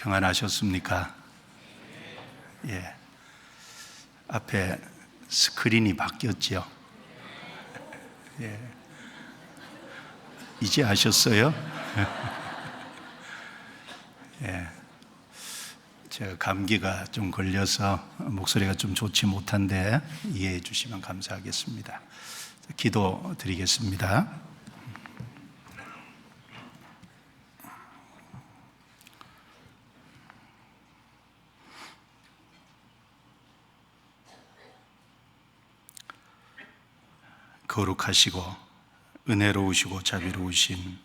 평안하셨습니까? 예. 앞에 스크린이 바뀌었죠? 예. 이제 아셨어요? 예. 제가 감기가 좀 걸려서 목소리가 좀 좋지 못한데 이해해 주시면 감사하겠습니다. 기도 드리겠습니다. 거룩하시고 은혜로우시고 자비로우신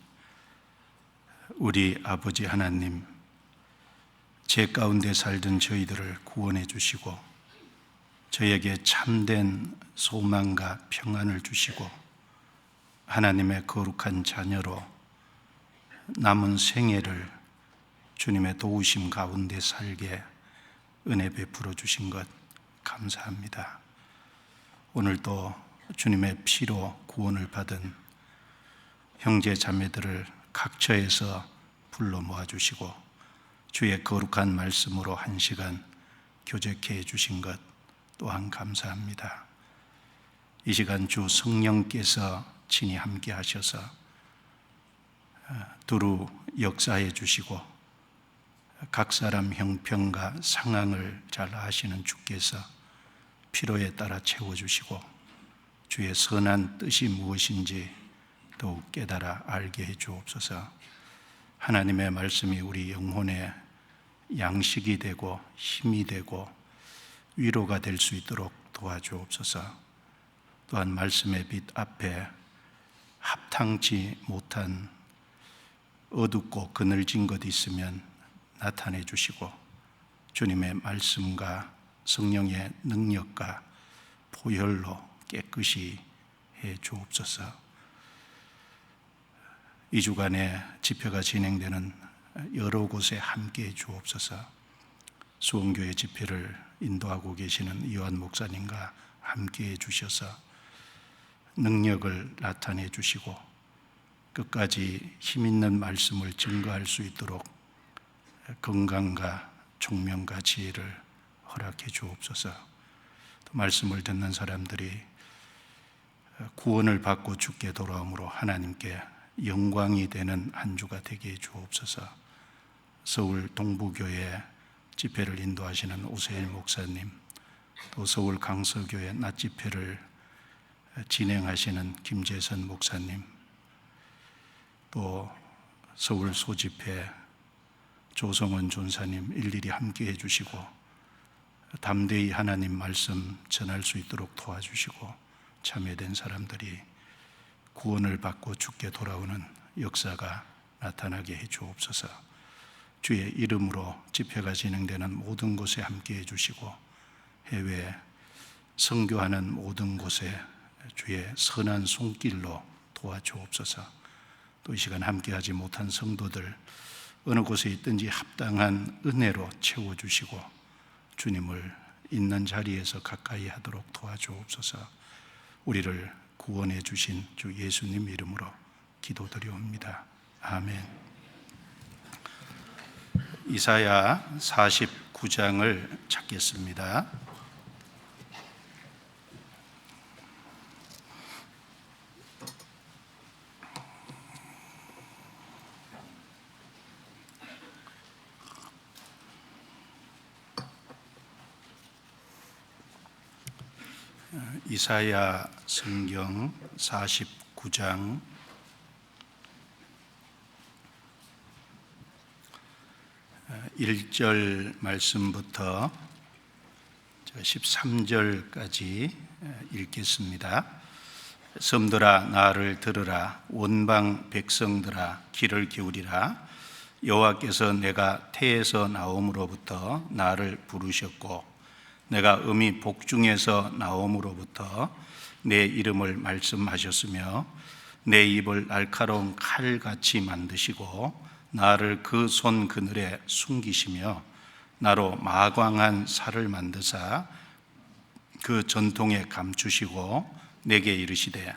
우리 아버지 하나님, 죄 가운데 살던 저희들을 구원해 주시고 저에게 참된 소망과 평안을 주시고 하나님의 거룩한 자녀로 남은 생애를 주님의 도우심 가운데 살게 은혜 베풀어 주신 것 감사합니다. 오늘도 주님의 피로 구원을 받은 형제 자매들을 각처에서 불러 모아주시고 주의 거룩한 말씀으로 한 시간 교제케 해주신 것 또한 감사합니다. 이 시간 주 성령께서 친히 함께 하셔서 두루 역사해 주시고 각 사람 형편과 상황을 잘 아시는 주께서 필요에 따라 채워주시고 주의 선한 뜻이 무엇인지 더욱 깨달아 알게 해 주옵소서. 하나님의 말씀이 우리 영혼의 양식이 되고 힘이 되고 위로가 될 수 있도록 도와주옵소서. 또한 말씀의 빛 앞에 합당치 못한 어둡고 그늘진 것 있으면 나타내 주시고 주님의 말씀과 성령의 능력과 보혈로 깨끗이 해 주옵소서. 이 주간에 집회가 진행되는 여러 곳에 함께 해 주옵소서. 수원교회 집회를 인도하고 계시는 이완 목사님과 함께 해 주셔서 능력을 나타내 주시고 끝까지 힘 있는 말씀을 증거할 수 있도록 건강과 총명과 지혜를 허락해 주옵소서. 또 말씀을 듣는 사람들이 구원을 받고 주께 돌아옴으로 하나님께 영광이 되는 한 주가 되게 해 주옵소서. 서울 동부교회 집회를 인도하시는 오세일 목사님, 또 서울 강서교회 낮 집회를 진행하시는 김재선 목사님, 또 서울 소집회 조성원 전사님 일일이 함께 해주시고 담대히 하나님 말씀 전할 수 있도록 도와주시고 참여된 사람들이 구원을 받고 주께 돌아오는 역사가 나타나게 해 주옵소서. 주의 이름으로 집회가 진행되는 모든 곳에 함께 해 주시고 해외 선교하는 모든 곳에 주의 선한 손길로 도와주옵소서. 또 이 시간 함께하지 못한 성도들 어느 곳에 있든지 합당한 은혜로 채워주시고 주님을 있는 자리에서 가까이 하도록 도와주옵소서. 우리를 구원해 주신 주 예수님 이름으로 기도드리옵니다. 아멘. 이사야 49장을 찾겠습니다. 이사야 성경 49장 1절 말씀부터 13절까지 읽겠습니다. 섬들아 나를 들으라. 원방 백성들아 귀를 기울이라. 여호와께서 내가 태에서 나옴으로부터 나를 부르셨고 내가 어미 복중에서 나옴으로부터 내 이름을 말씀하셨으며 내 입을 날카로운 칼같이 만드시고 나를 그 손 그늘에 숨기시며 나로 마광한 살을 만드사 그 전통에 감추시고 내게 이르시되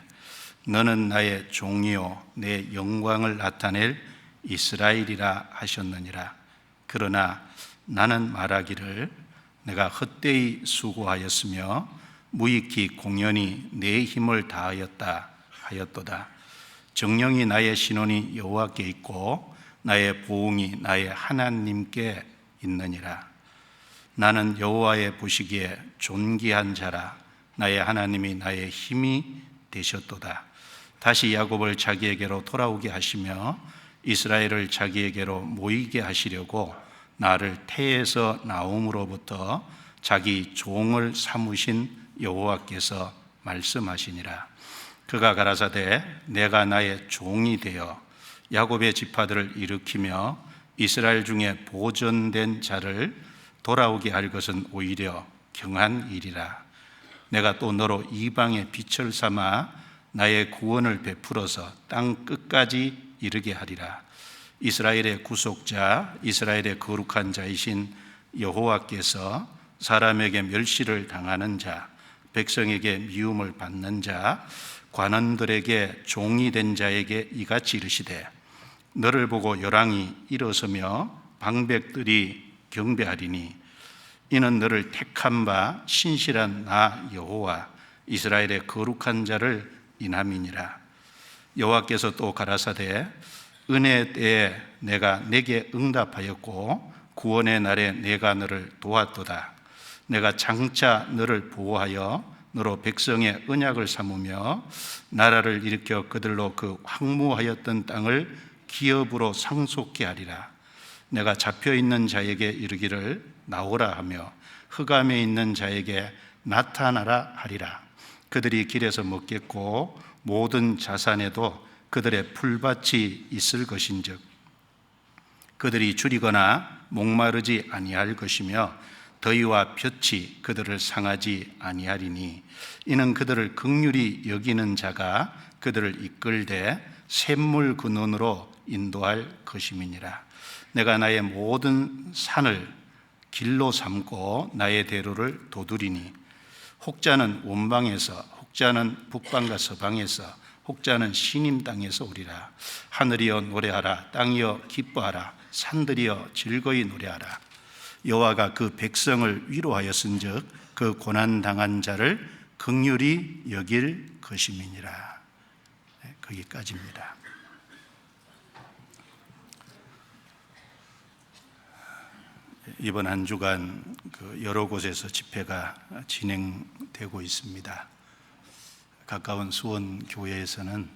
너는 나의 종이요 내 영광을 나타낼 이스라엘이라 하셨느니라. 그러나 나는 말하기를 내가 헛되이 수고하였으며 무익히 공연히 내 힘을 다하였다 하였도다. 정령이 나의 신원이 여호와께 있고 나의 보응이 나의 하나님께 있느니라. 나는 여호와의 보시기에 존귀한 자라. 나의 하나님이 나의 힘이 되셨도다. 다시 야곱을 자기에게로 돌아오게 하시며 이스라엘을 자기에게로 모이게 하시려고 나를 태에서 나옴으로부터 자기 종을 삼으신 여호와께서 말씀하시니라. 그가 가라사대 내가 나의 종이 되어 야곱의 지파들을 일으키며 이스라엘 중에 보존된 자를 돌아오게 할 것은 오히려 경한 일이라. 내가 또 너로 이방의 빛을 삼아 나의 구원을 베풀어서 땅 끝까지 이르게 하리라. 이스라엘의 구속자, 이스라엘의 거룩한 자이신 여호와께서 사람에게 멸시를 당하는 자, 백성에게 미움을 받는 자, 관원들에게 종이 된 자에게 이같이 이르시되 너를 보고 열왕이 일어서며 방백들이 경배하리니 이는 너를 택한 바 신실한 나 여호와 이스라엘의 거룩한 자를 인함이니라. 여호와께서 또 가라사대 은혜의 때에 내가 내게 응답하였고 구원의 날에 내가 너를 도왔도다. 내가 장차 너를 보호하여 너로 백성의 언약을 삼으며 나라를 일으켜 그들로 그 황무하였던 땅을 기업으로 상속케 하리라. 내가 잡혀있는 자에게 이르기를 나오라 하며 흑암에 있는 자에게 나타나라 하리라. 그들이 길에서 먹겠고 모든 자산에도 그들의 풀밭이 있을 것인즉 그들이 줄이거나 목마르지 아니할 것이며 더위와 볕이 그들을 상하지 아니하리니 이는 그들을 긍휼히 여기는 자가 그들을 이끌되 샘물 근원으로 인도할 것임이니라. 내가 나의 모든 산을 길로 삼고 나의 대로를 도두리니 혹자는 원방에서 혹자는 북방과 서방에서 혹자는 시님 땅에서 오리라. 하늘이여 노래하라. 땅이여 기뻐하라. 산들이여 즐거이 노래하라. 여호와가 그 백성을 위로하였은즉 그 고난당한 자를 긍휼히 여길 것임이니라. 거기까지입니다. 이번 한 주간 여러 곳에서 집회가 진행되고 있습니다. 가까운 수원 교회에서는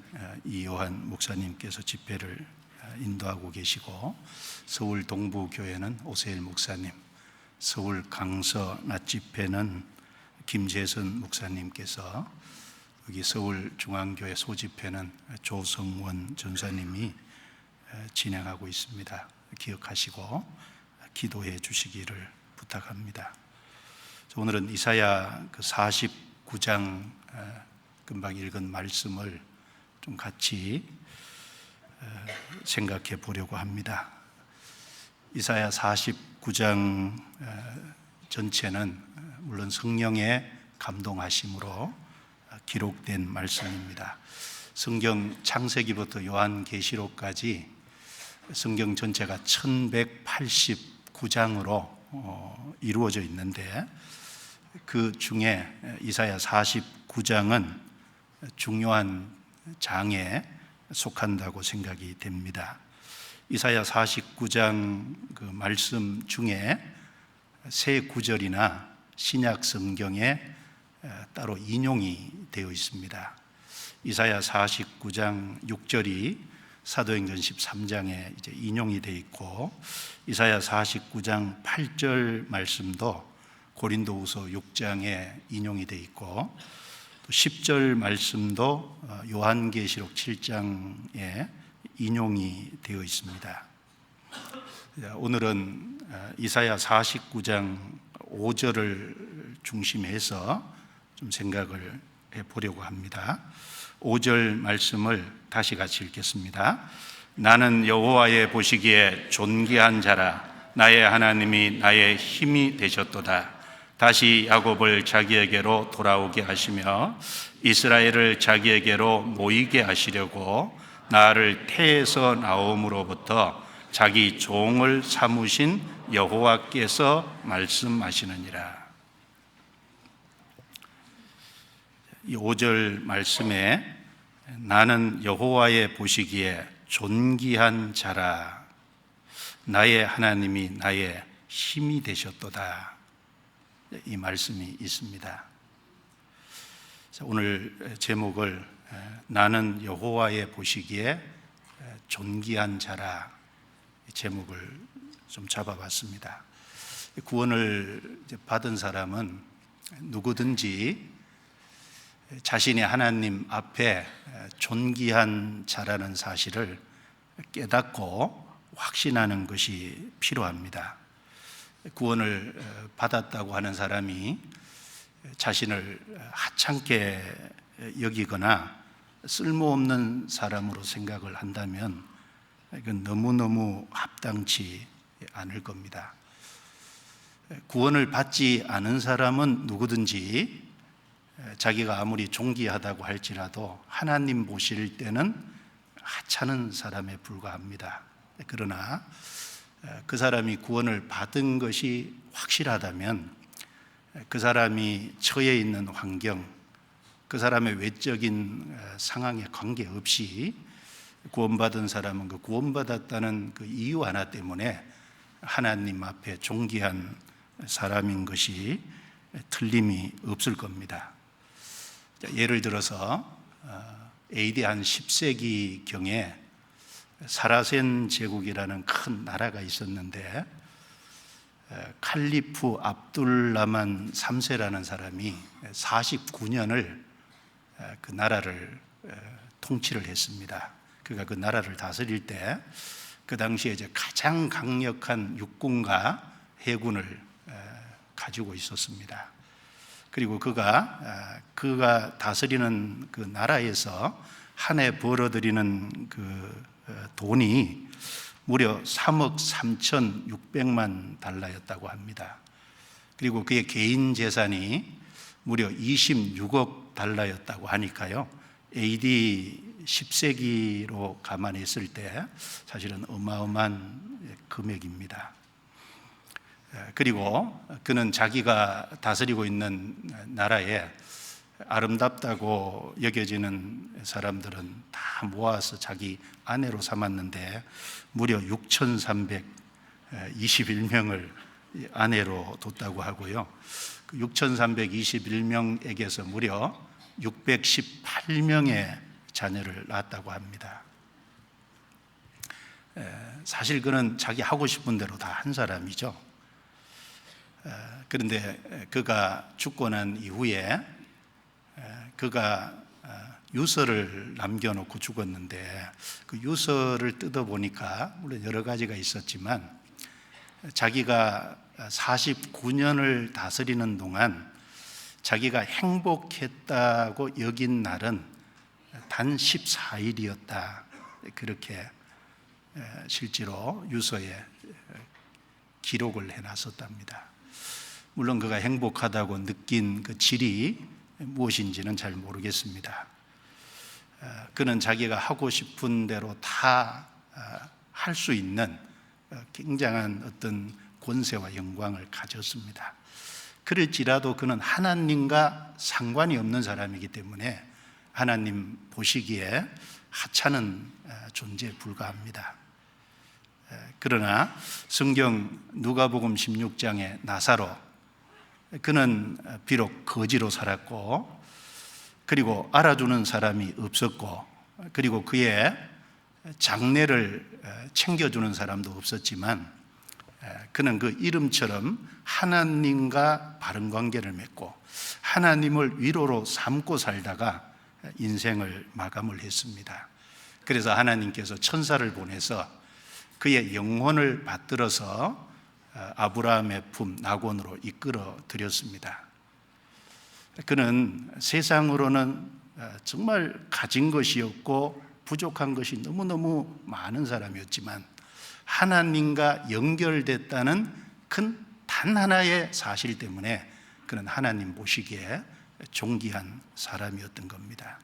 이요한 목사님께서 집회를 인도하고 계시고 서울 동부 교회는 오세일 목사님, 서울 강서 낮 집회는 김재선 목사님께서, 여기 서울 중앙교회 소집회는 조성원 전사님이 진행하고 있습니다. 기억하시고 기도해 주시기를 부탁합니다. 오늘은 이사야 49장 금방 읽은 말씀을 좀 같이 생각해 보려고 합니다. 이사야 49장 전체는 물론 성령의 감동하심으로 기록된 말씀입니다. 성경 창세기부터 요한계시록까지 성경 전체가 1189장으로 이루어져 있는데 그 중에 이사야 49장은 중요한 장에 속한다고 생각이 됩니다. 이사야 49장 그 말씀 중에 세 구절이나 신약 성경에 따로 인용이 되어 있습니다. 이사야 49장 6절이 사도행전 13장에 이제 인용이 되어 있고, 이사야 49장 8절 말씀도 고린도후서 6장에 인용이 되어 있고, 또 10절 말씀도 요한계시록 7장에 인용이 되어 있습니다. 오늘은 이사야 49장 5절을 중심해서 좀 생각을 해보려고 합니다. 5절 말씀을 다시 같이 읽겠습니다. 나는 여호와의 보시기에 존귀한 자라. 나의 하나님이 나의 힘이 되셨도다. 다시 야곱을 자기에게로 돌아오게 하시며 이스라엘을 자기에게로 모이게 하시려고 나를 태에서 나옴으로부터 자기 종을 삼으신 여호와께서 말씀하시느니라. 이 5절 말씀에 나는 여호와의 보시기에 존귀한 자라, 나의 하나님이 나의 힘이 되셨도다, 이 말씀이 있습니다. 오늘 제목을 나는 여호와의 보시기에 존귀한 자라, 제목을 좀 잡아봤습니다. 구원을 받은 사람은 누구든지 자신이 하나님 앞에 존귀한 자라는 사실을 깨닫고 확신하는 것이 필요합니다. 구원을 받았다고 하는 사람이 자신을 하찮게 여기거나 쓸모없는 사람으로 생각을 한다면 이건 너무너무 합당치 않을 겁니다. 구원을 받지 않은 사람은 누구든지 자기가 아무리 존귀하다고 할지라도 하나님 보실 때는 하찮은 사람에 불과합니다. 그러나 그 사람이 구원을 받은 것이 확실하다면 그 사람이 처해 있는 환경, 그 사람의 외적인 상황에 관계없이 구원받은 사람은 그 구원받았다는 그 이유 하나 때문에 하나님 앞에 존귀한 사람인 것이 틀림이 없을 겁니다. 예를 들어서 AD 한 10세기경에 사라센 제국이라는 큰 나라가 있었는데 칼리프 압둘라만 3세라는 사람이 49년을 그 나라를 통치를 했습니다. 그가 그 나라를 다스릴 때 그 당시에 이제 가장 강력한 육군과 해군을 가지고 있었습니다. 그리고 그가 다스리는 그 나라에서 한 해 벌어들이는 그 돈이 무려 3억 3,600만 달러였다고 합니다. 그리고 그의 개인 재산이 무려 26억 달러였다고 하니까요, AD 10세기로 감안했을 때 사실은 어마어마한 금액입니다. 그리고 그는 자기가 다스리고 있는 나라에 아름답다고 여겨지는 사람들은 다 모아서 자기 아내로 삼았는데 무려 6,321명을 아내로 뒀다고 하고요. 그 6,321명에게서 무려 618명의 자녀를 낳았다고 합니다. 사실 그는 자기 하고 싶은 대로 다 한 사람이죠. 그런데 그가 죽고 난 이후에 그가 유서를 남겨놓고 죽었는데 그 유서를 뜯어보니까 물론 여러 가지가 있었지만 자기가 49년을 다스리는 동안 자기가 행복했다고 여긴 날은 단 14일이었다, 그렇게 실제로 유서에 기록을 해놨었답니다. 물론 그가 행복하다고 느낀 그 질이 무엇인지는 잘 모르겠습니다. 그는 자기가 하고 싶은 대로 다 할 수 있는 굉장한 어떤 권세와 영광을 가졌습니다. 그럴지라도 그는 하나님과 상관이 없는 사람이기 때문에 하나님 보시기에 하찮은 존재에 불과합니다. 그러나 성경 누가복음 16장의 나사로, 그는 비록 거지로 살았고 그리고 알아주는 사람이 없었고 그리고 그의 장례를 챙겨주는 사람도 없었지만 그는 그 이름처럼 하나님과 바른 관계를 맺고 하나님을 위로로 삼고 살다가 인생을 마감을 했습니다. 그래서 하나님께서 천사를 보내서 그의 영혼을 받들어서 아브라함의 품 나곤으로 이끌어 드렸습니다. 그는 세상으로는 정말 가진 것이 없고 부족한 것이 너무너무 많은 사람이었지만 하나님과 연결됐다는 큰 단 하나의 사실 때문에 그는 하나님 보시기에 존귀한 사람이었던 겁니다.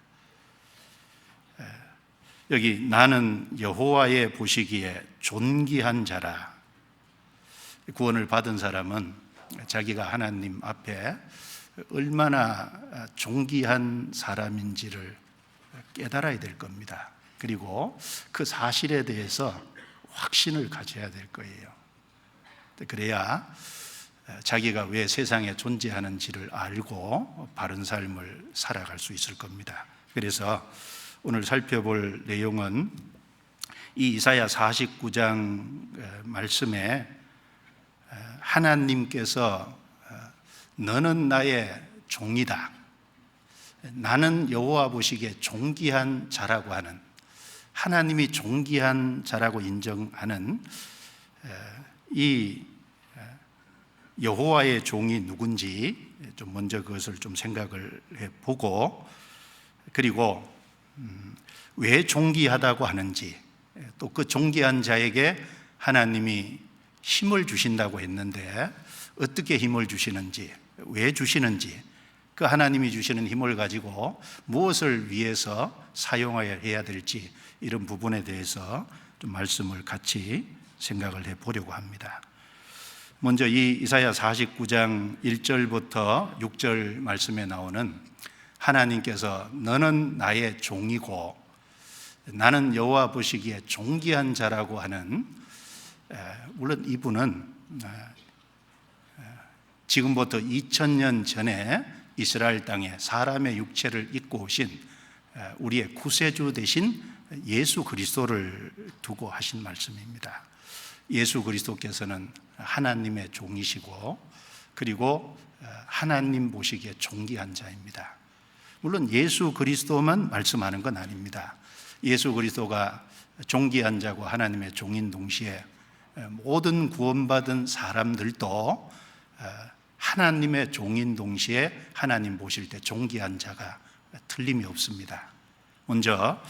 여기 나는 여호와의 보시기에 존귀한 자라. 구원을 받은 사람은 자기가 하나님 앞에 얼마나 존귀한 사람인지를 깨달아야 될 겁니다. 그리고 그 사실에 대해서 확신을 가져야 될 거예요. 그래야 자기가 왜 세상에 존재하는지를 알고 바른 삶을 살아갈 수 있을 겁니다. 그래서 오늘 살펴볼 내용은 이 이사야 49장 말씀에 하나님께서 너는 나의 종이다, 나는 여호와 보시기에 존귀한 자라고 하는, 하나님이 존귀한 자라고 인정하는 이 여호와의 종이 누군지 좀 먼저 그것을 좀 생각을 해보고, 그리고 왜 존귀하다고 하는지, 또 그 존귀한 자에게 하나님이 힘을 주신다고 했는데 어떻게 힘을 주시는지, 왜 주시는지, 그 하나님이 주시는 힘을 가지고 무엇을 위해서 사용해야 해야 될지, 이런 부분에 대해서 좀 말씀을 같이 생각을 해보려고 합니다. 먼저 이 이사야 49장 1절부터 6절 말씀에 나오는 하나님께서 너는 나의 종이고 나는 여호와 보시기에 존귀한 자라고 하는, 물론 이분은 지금부터 2000년 전에 이스라엘 땅에 사람의 육체를 입고 오신 우리의 구세주 되신 예수 그리스도를 두고 하신 말씀입니다. 예수 그리스도께서는 하나님의 종이시고, 그리고 하나님 보시기에 존귀한 자입니다. 물론 예수 그리스도만 말씀하는 건 아닙니다. 예수 그리스도가 존귀한 자고 하나님의 종인 동시에 모든 구원받은 사람들도 하나님의 종인 동시에 하나님 보실 때 존귀한 자가 틀림이 없습니다. 먼저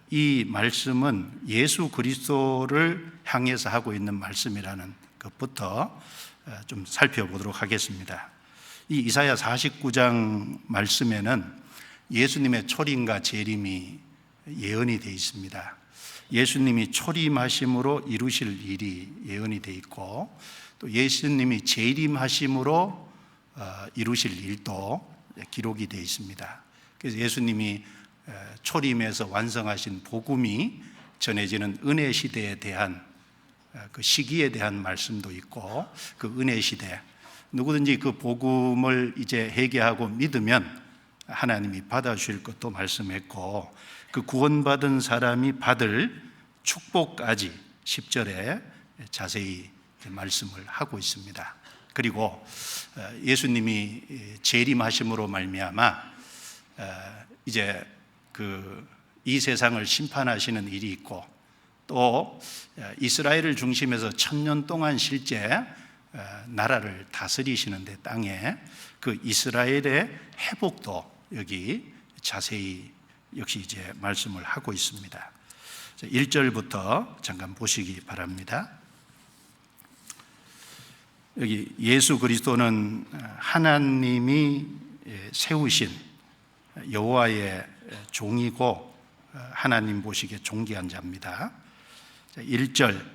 이 말씀은 예수 그리스도를 향해서 하고 있는 말씀이라는 것부터 좀 살펴보도록 하겠습니다. 이 이사야 49장 말씀에는 예수님의 초림과 재림이 예언이 되어 있습니다. 예수님이 초림하심으로 이루실 일이 예언이 되어 있고, 또 예수님이 재림하심으로 이루실 일도 기록이 되어 있습니다. 그래서 예수님이 초림에서 완성하신 복음이 전해지는 은혜 시대에 대한 그 시기에 대한 말씀도 있고, 그 은혜 시대, 누구든지 그 복음을 이제 회개하고 믿으면 하나님이 받아주실 것도 말씀했고, 그 구원받은 사람이 받을 축복까지 10절에 자세히 말씀을 하고 있습니다. 그리고 예수님이 재림하심으로 말미암아 이제 이 세상을 심판하시는 일이 있고, 또 이스라엘을 중심해서 1000년 동안 실제 나라를 다스리시는데 땅에 그 이스라엘의 회복도 여기 자세히 역시 이제 말씀을 하고 있습니다. 1절부터 잠깐 보시기 바랍니다. 여기 예수 그리스도는 하나님이 세우신 여호와의 종이고 하나님 보시기에 존귀한 자입니다. 1절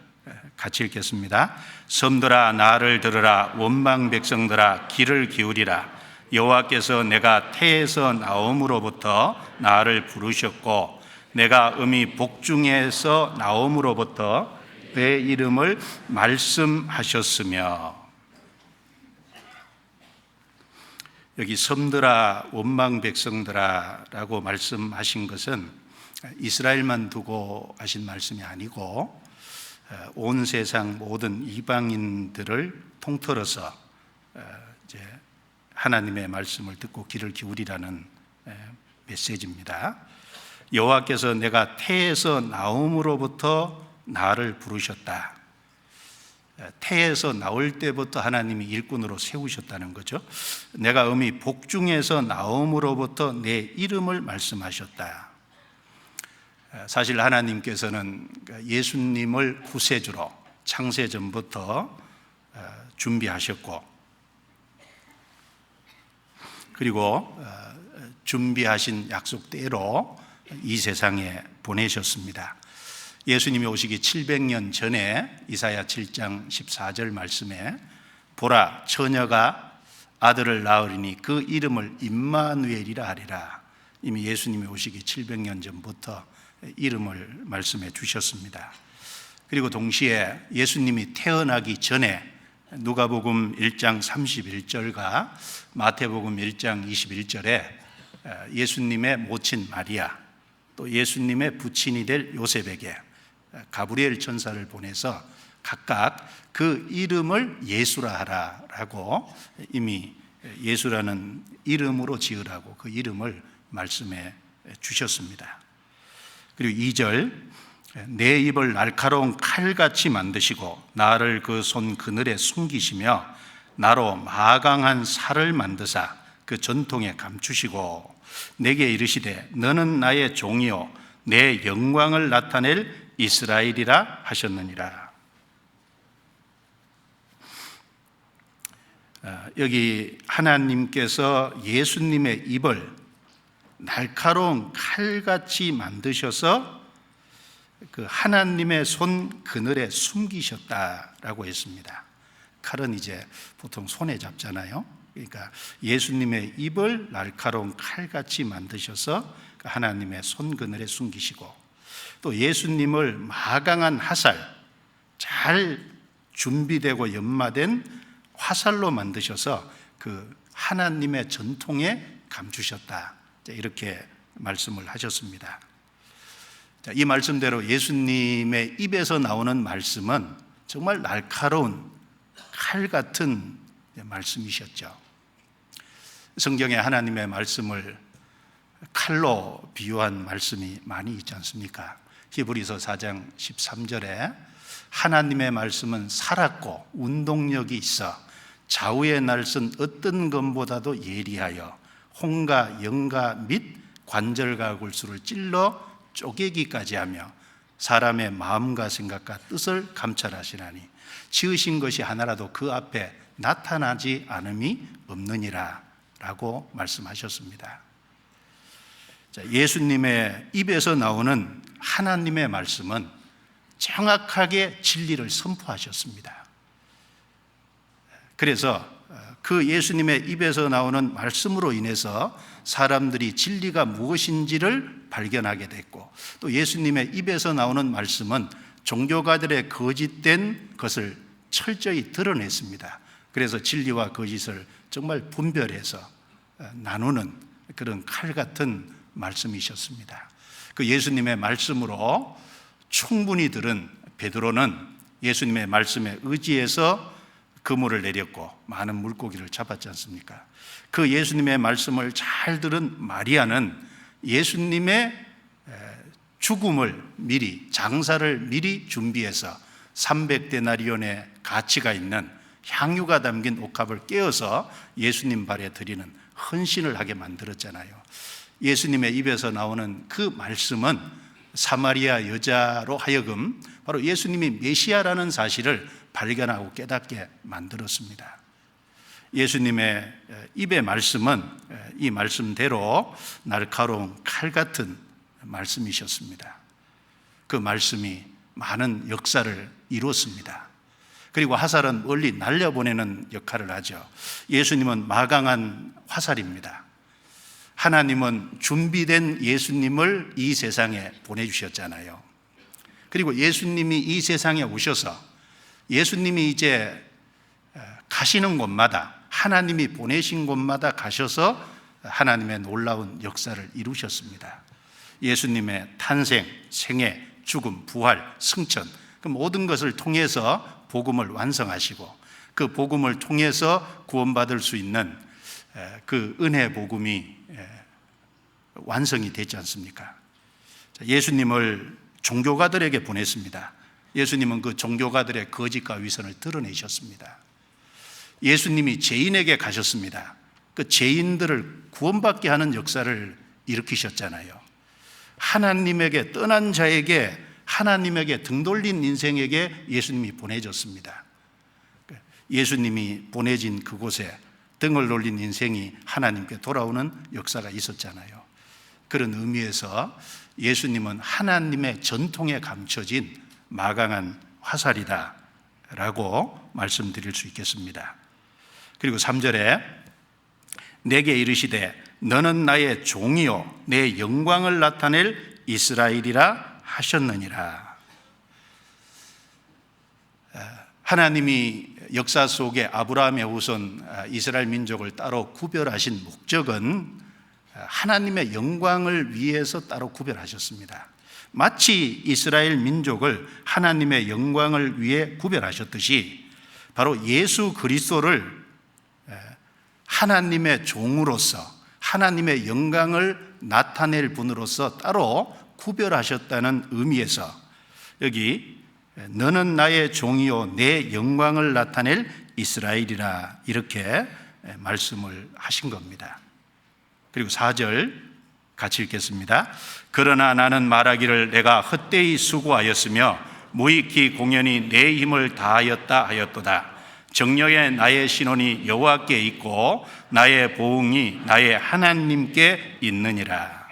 같이 읽겠습니다. 섬들아 나를 들으라, 원망 백성들아 귀를 기울이라. 여호와께서 내가 태에서 나옴으로부터 나를 부르셨고 내가 음이 복중에서 나옴으로부터 내 이름을 말씀하셨으며. 여기 섬들아 원망 백성들아 라고 말씀하신 것은 이스라엘만 두고 하신 말씀이 아니고 온 세상 모든 이방인들을 통틀어서 이제 하나님의 말씀을 듣고 귀를 기울이라는 메시지입니다. 여호와께서 내가 태에서 나옴으로부터 나를 부르셨다. 태에서 나올 때부터 하나님이 일꾼으로 세우셨다는 거죠. 내가 음이 복중에서 나옴으로부터 내 이름을 말씀하셨다. 사실 하나님께서는 예수님을 구세주로 창세전부터 준비하셨고, 그리고 준비하신 약속대로 이 세상에 보내셨습니다. 예수님이 오시기 700년 전에 이사야 7장 14절 말씀에 보라 처녀가 아들을 낳으리니 그 이름을 임마누엘이라 하리라. 이미 예수님이 오시기 700년 전부터 이름을 말씀해 주셨습니다. 그리고 동시에 예수님이 태어나기 전에 누가복음 1장 31절과 마태복음 1장 21절에 예수님의 모친 마리아 또 예수님의 부친이 될 요셉에게 가브리엘 천사를 보내서 각각 그 이름을 예수라 하라라고 이미 예수라는 이름으로 지으라고 그 이름을 말씀해 주셨습니다. 그리고 2절 내 입을 날카로운 칼같이 만드시고 나를 그 손 그늘에 숨기시며 나로 마강한 살을 만드사 그 전통에 감추시고 내게 이르시되 너는 나의 종이요 내 영광을 나타낼 이스라엘이라 하셨느니라. 여기 하나님께서 예수님의 입을 날카로운 칼같이 만드셔서 그 하나님의 손 그늘에 숨기셨다라고 했습니다. 칼은 이제 보통 손에 잡잖아요. 그러니까 예수님의 입을 날카로운 칼같이 만드셔서 하나님의 손 그늘에 숨기시고 또 예수님을 마강한 화살, 잘 준비되고 연마된 화살로 만드셔서 그 하나님의 전통에 감추셨다. 이렇게 말씀을 하셨습니다. 이 말씀대로 예수님의 입에서 나오는 말씀은 정말 날카로운 칼 같은 말씀이셨죠. 성경에 하나님의 말씀을 칼로 비유한 말씀이 많이 있지 않습니까? 히브리서 4장 13절에 하나님의 말씀은 살았고 운동력이 있어 좌우의 날선 어떤 것보다도 예리하여 홍과 영과 및 관절과 골수를 찔러 쪼개기까지 하며 사람의 마음과 생각과 뜻을 감찰하시나니 지으신 것이 하나라도 그 앞에 나타나지 않음이 없느니라 라고 말씀하셨습니다. 예수님의 입에서 나오는 하나님의 말씀은 정확하게 진리를 선포하셨습니다. 그래서 그 예수님의 입에서 나오는 말씀으로 인해서 사람들이 진리가 무엇인지를 발견하게 됐고 또 예수님의 입에서 나오는 말씀은 종교가들의 거짓된 것을 철저히 드러냈습니다. 그래서 진리와 거짓을 정말 분별해서 나누는 그런 칼 같은 말씀이셨습니다. 그 예수님의 말씀으로 충분히 들은 베드로는 예수님의 말씀에 의지해서 그물을 내렸고 많은 물고기를 잡았지 않습니까? 그 예수님의 말씀을 잘 들은 마리아는 예수님의 죽음을 미리 장사를 미리 준비해서 300데나리온의 가치가 있는 향유가 담긴 옥합을 깨어서 예수님 발에 드리는 헌신을 하게 만들었잖아요. 예수님의 입에서 나오는 그 말씀은 사마리아 여자로 하여금 바로 예수님이 메시아라는 사실을 발견하고 깨닫게 만들었습니다. 예수님의 입의 말씀은 이 말씀대로 날카로운 칼 같은 말씀이셨습니다. 그 말씀이 많은 역사를 이루었습니다. 그리고 화살은 멀리 날려보내는 역할을 하죠. 예수님은 마강한 화살입니다. 하나님은 준비된 예수님을 이 세상에 보내주셨잖아요. 그리고 예수님이 이 세상에 오셔서 예수님이 이제 가시는 곳마다 하나님이 보내신 곳마다 가셔서 하나님의 놀라운 역사를 이루셨습니다. 예수님의 탄생, 생애, 죽음, 부활, 승천 그 모든 것을 통해서 복음을 완성하시고 그 복음을 통해서 구원받을 수 있는 그 은혜 복음이 완성이 되지 않습니까? 예수님을 종교가들에게 보냈습니다. 예수님은 그 종교가들의 거짓과 위선을 드러내셨습니다. 예수님이 죄인에게 가셨습니다. 그 죄인들을 구원받게 하는 역사를 일으키셨잖아요. 하나님에게 떠난 자에게 하나님에게 등 돌린 인생에게 예수님이 보내졌습니다. 예수님이 보내진 그곳에 등을 돌린 인생이 하나님께 돌아오는 역사가 있었잖아요. 그런 의미에서 예수님은 하나님의 전통에 감춰진 마강한 화살이다 라고 말씀드릴 수 있겠습니다. 그리고 3절에 내게 이르시되 너는 나의 종이요 내 영광을 나타낼 이스라엘이라 하셨느니라. 하나님이 역사 속에 아브라함의 후손 이스라엘 민족을 따로 구별하신 목적은 하나님의 영광을 위해서 따로 구별하셨습니다. 마치 이스라엘 민족을 하나님의 영광을 위해 구별하셨듯이 바로 예수 그리스도를 하나님의 종으로서 하나님의 영광을 나타낼 분으로서 따로 구별하셨다는 의미에서 여기 너는 나의 종이요 내 영광을 나타낼 이스라엘이라 이렇게 말씀을 하신 겁니다. 그리고 4절 같이 읽겠습니다. 그러나 나는 말하기를 내가 헛되이 수고하였으며 무익히 공연히 내 힘을 다하였다 하였도다. 정령에 나의 신원이 여호와께 있고 나의 보응이 나의 하나님께 있느니라.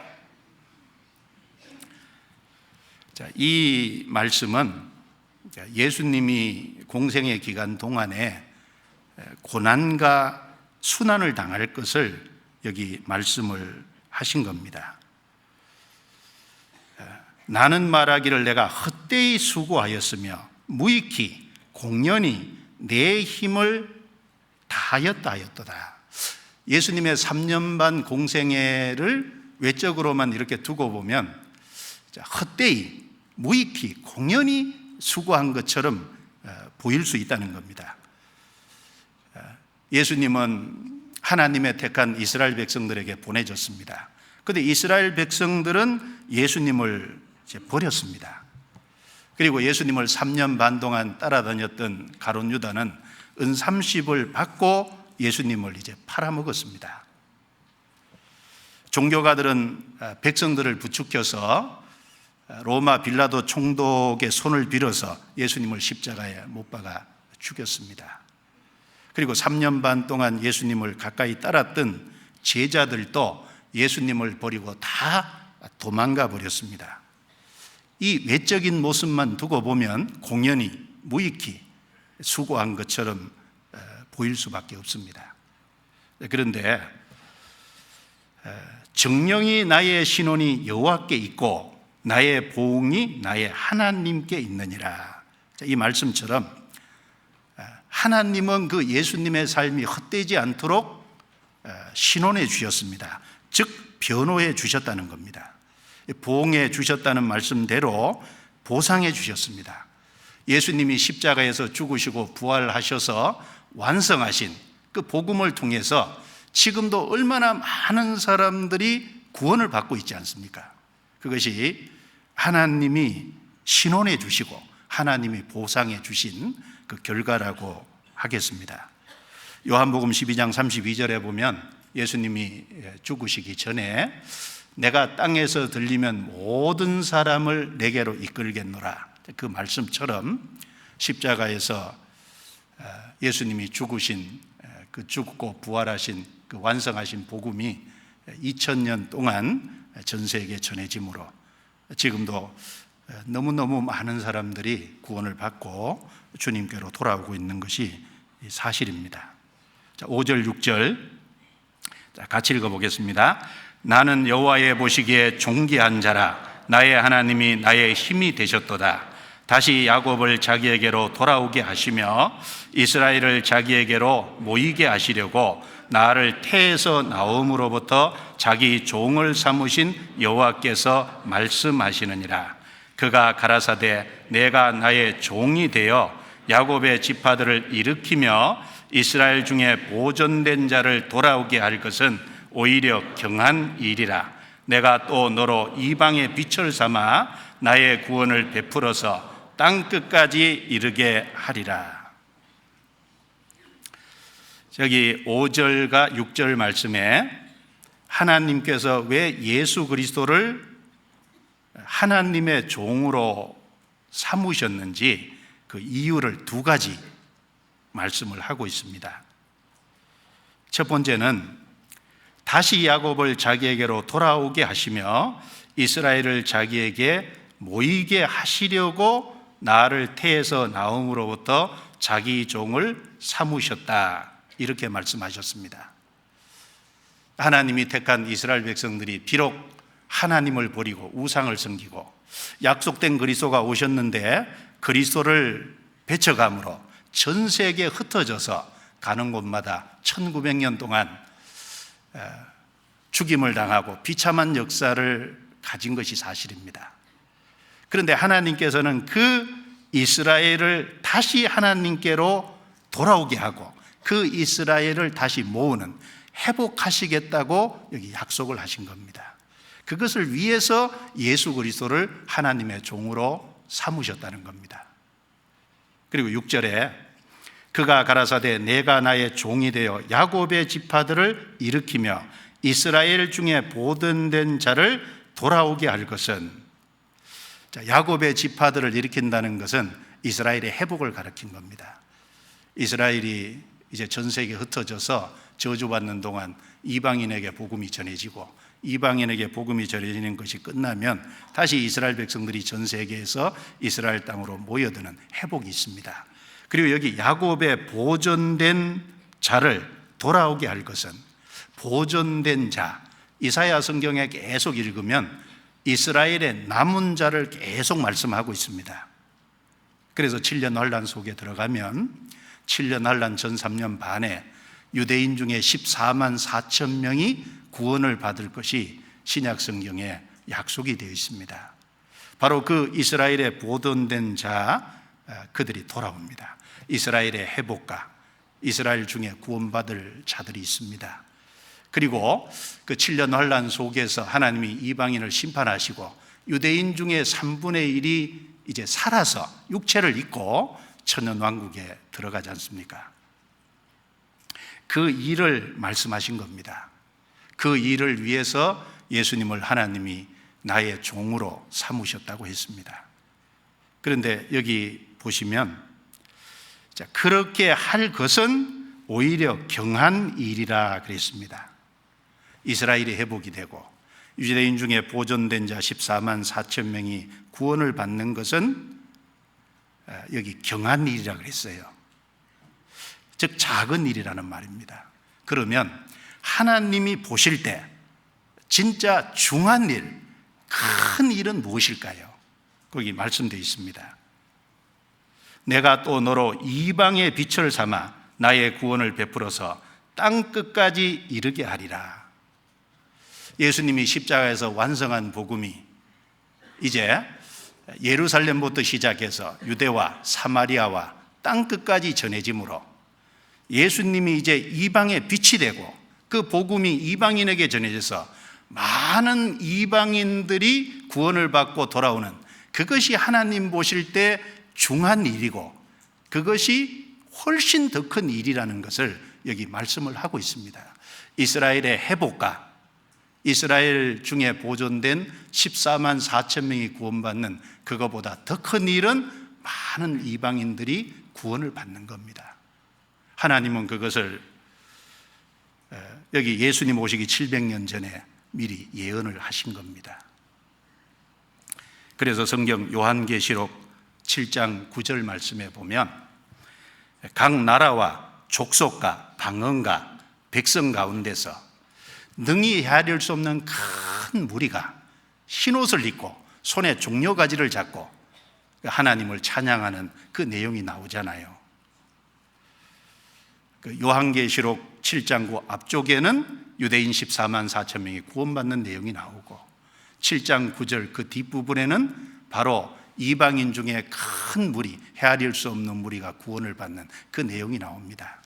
자, 이 말씀은 예수님이 공생의 기간 동안에 고난과 순환을 당할 것을 여기 말씀을 하신 겁니다. 나는 말하기를 내가 헛되이 수고하였으며 무익히 공연히 내 힘을 다하였다 하였도다. 예수님의 3년 반 공생애를 외적으로만 이렇게 두고 보면 헛되이 무익히 공연히 수고한 것처럼 보일 수 있다는 겁니다. 예수님은 하나님의 택한 이스라엘 백성들에게 보내졌습니다. 그런데 이스라엘 백성들은 예수님을 이제 버렸습니다. 그리고 예수님을 3년 반 동안 따라다녔던 가룟 유다는 은 30을 받고 예수님을 이제 팔아먹었습니다. 종교가들은 백성들을 부추겨서 로마 빌라도 총독의 손을 빌어서 예수님을 십자가에 못 박아 죽였습니다. 그리고 3년 반 동안 예수님을 가까이 따랐던 제자들도 예수님을 버리고 다 도망가 버렸습니다. 이 외적인 모습만 두고 보면 공연히 무익히 수고한 것처럼 보일 수밖에 없습니다. 그런데 정령이 나의 신원이 여호와께 있고 나의 보응이 나의 하나님께 있느니라. 이 말씀처럼 하나님은 그 예수님의 삶이 헛되지 않도록 신원해 주셨습니다. 즉 변호해 주셨다는 겁니다. 보응해 주셨다는 말씀대로 보상해 주셨습니다. 예수님이 십자가에서 죽으시고 부활하셔서 완성하신 그 복음을 통해서 지금도 얼마나 많은 사람들이 구원을 받고 있지 않습니까? 그것이 하나님이 신원해 주시고 하나님이 보상해 주신 그 결과라고 하겠습니다. 요한복음 12장 32절에 보면 예수님이 죽으시기 전에 내가 땅에서 들리면 모든 사람을 내게로 이끌겠노라, 그 말씀처럼 십자가에서 예수님이 죽으신 그 죽고 부활하신 그 완성하신 복음이 2000년 동안 전 세계에 전해지므로 지금도 너무너무 많은 사람들이 구원을 받고 주님께로 돌아오고 있는 것이 사실입니다. 자, 5절 6절 같이 읽어보겠습니다. 나는 여호와의 보시기에 존귀한 자라. 나의 하나님이 나의 힘이 되셨도다. 다시 야곱을 자기에게로 돌아오게 하시며 이스라엘을 자기에게로 모이게 하시려고 나를 태에서 나옴으로부터 자기 종을 삼으신 여호와께서 말씀하시느니라. 그가 가라사대 내가 나의 종이 되어 야곱의 지파들을 일으키며 이스라엘 중에 보존된 자를 돌아오게 할 것은 오히려 경한 일이라. 내가 또 너로 이방의 빛을 삼아 나의 구원을 베풀어서 땅 끝까지 이르게 하리라. 여기 5절과 6절 말씀에 하나님께서 왜 예수 그리스도를 하나님의 종으로 삼으셨는지 그 이유를 두 가지 말씀을 하고 있습니다. 첫 번째는 다시 야곱을 자기에게로 돌아오게 하시며 이스라엘을 자기에게 모이게 하시려고 나를 태에서 나옴으로부터 자기 종을 삼으셨다, 이렇게 말씀하셨습니다. 하나님이 택한 이스라엘 백성들이 비록 하나님을 버리고 우상을 섬기고 약속된 그리스도가 오셨는데 그리스도를 배척함으로 전 세계에 흩어져서 가는 곳마다 1900년 동안 죽임을 당하고 비참한 역사를 가진 것이 사실입니다. 그런데 하나님께서는 그 이스라엘을 다시 하나님께로 돌아오게 하고 그 이스라엘을 다시 모으는, 회복하시겠다고 여기 약속을 하신 겁니다. 그것을 위해서 예수 그리스도를 하나님의 종으로 삼으셨다는 겁니다. 그리고 6절에 그가 가라사대 내가 나의 종이 되어 야곱의 지파들을 일으키며 이스라엘 중에 보존된 자를 돌아오게 할 것은, 야곱의 지파들을 일으킨다는 것은 이스라엘의 회복을 가리킨 겁니다. 이스라엘이 이제 전 세계에 흩어져서 저주받는 동안 이방인에게 복음이 전해지고 이방인에게 복음이 전해지는 것이 끝나면 다시 이스라엘 백성들이 전 세계에서 이스라엘 땅으로 모여드는 회복이 있습니다. 그리고 여기 야곱의 보존된 자를 돌아오게 할 것은, 보존된 자, 이사야 성경에 계속 읽으면 이스라엘의 남은 자를 계속 말씀하고 있습니다. 그래서 7년 환란 속에 들어가면 7년 환란 전 3년 반에 유대인 중에 14만 4천 명이 구원을 받을 것이 신약 성경에 약속이 되어 있습니다. 바로 그 이스라엘의 보존된 자, 그들이 돌아옵니다. 이스라엘의 회복가, 이스라엘 중에 구원받을 자들이 있습니다. 그리고 그 7년 환란 속에서 하나님이 이방인을 심판하시고 유대인 중에 3분의 1이 이제 살아서 육체를 입고 천년왕국에 들어가지 않습니까? 그 일을 말씀하신 겁니다. 그 일을 위해서 예수님을 하나님이 나의 종으로 삼으셨다고 했습니다. 그런데 여기 보시면 그렇게 할 것은 오히려 경한 일이라 그랬습니다. 이스라엘이 회복이 되고 유대인 중에 보존된 자 14만 4천 명이 구원을 받는 것은 여기 경한 일이라 그랬어요. 즉 작은 일이라는 말입니다. 그러면 하나님이 보실 때 진짜 중한 일, 큰 일은 무엇일까요? 거기 말씀되어 있습니다. 내가 또 너로 이방의 빛을 삼아 나의 구원을 베풀어서 땅 끝까지 이르게 하리라. 예수님이 십자가에서 완성한 복음이 이제 예루살렘부터 시작해서 유대와 사마리아와 땅 끝까지 전해지므로 예수님이 이제 이방의 빛이 되고 그 복음이 이방인에게 전해져서 많은 이방인들이 구원을 받고 돌아오는, 그것이 하나님 보실 때 중한 일이고 그것이 훨씬 더 큰 일이라는 것을 여기 말씀을 하고 있습니다. 이스라엘의 회복과 이스라엘 중에 보존된 14만 4천 명이 구원받는 그거보다 더 큰 일은 많은 이방인들이 구원을 받는 겁니다. 하나님은 그것을 여기 예수님 오시기 700년 전에 미리 예언을 하신 겁니다. 그래서 성경 요한계시록 7장 9절 말씀에 보면 각 나라와 족속과 방언과 백성 가운데서 능히 헤아릴 수 없는 큰 무리가 흰옷을 입고 손에 종려가지를 잡고 하나님을 찬양하는 그 내용이 나오잖아요. 그 요한계시록 7장 9 앞쪽에는 유대인 14만 4천 명이 구원받는 내용이 나오고 7장 9절 그 뒷부분에는 바로 이방인 중에 큰 무리, 헤아릴 수 없는 무리가 구원을 받는 그 내용이 나옵니다.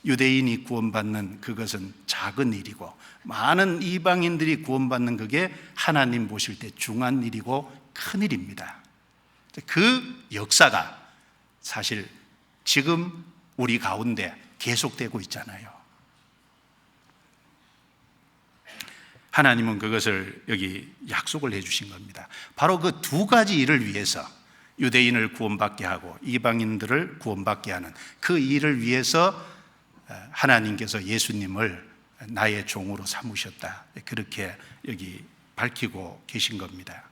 유대인이 구원받는 그것은 작은 일이고 많은 이방인들이 구원받는 그게 하나님 보실 때 중한 일이고 큰 일입니다. 그 역사가 사실 지금 우리 가운데 계속되고 있잖아요. 하나님은 그것을 여기 약속을 해주신 겁니다. 바로 그 두 가지 일을 위해서 유대인을 구원받게 하고 이방인들을 구원받게 하는 그 일을 위해서 하나님께서 예수님을 나의 종으로 삼으셨다. 그렇게 여기 밝히고 계신 겁니다.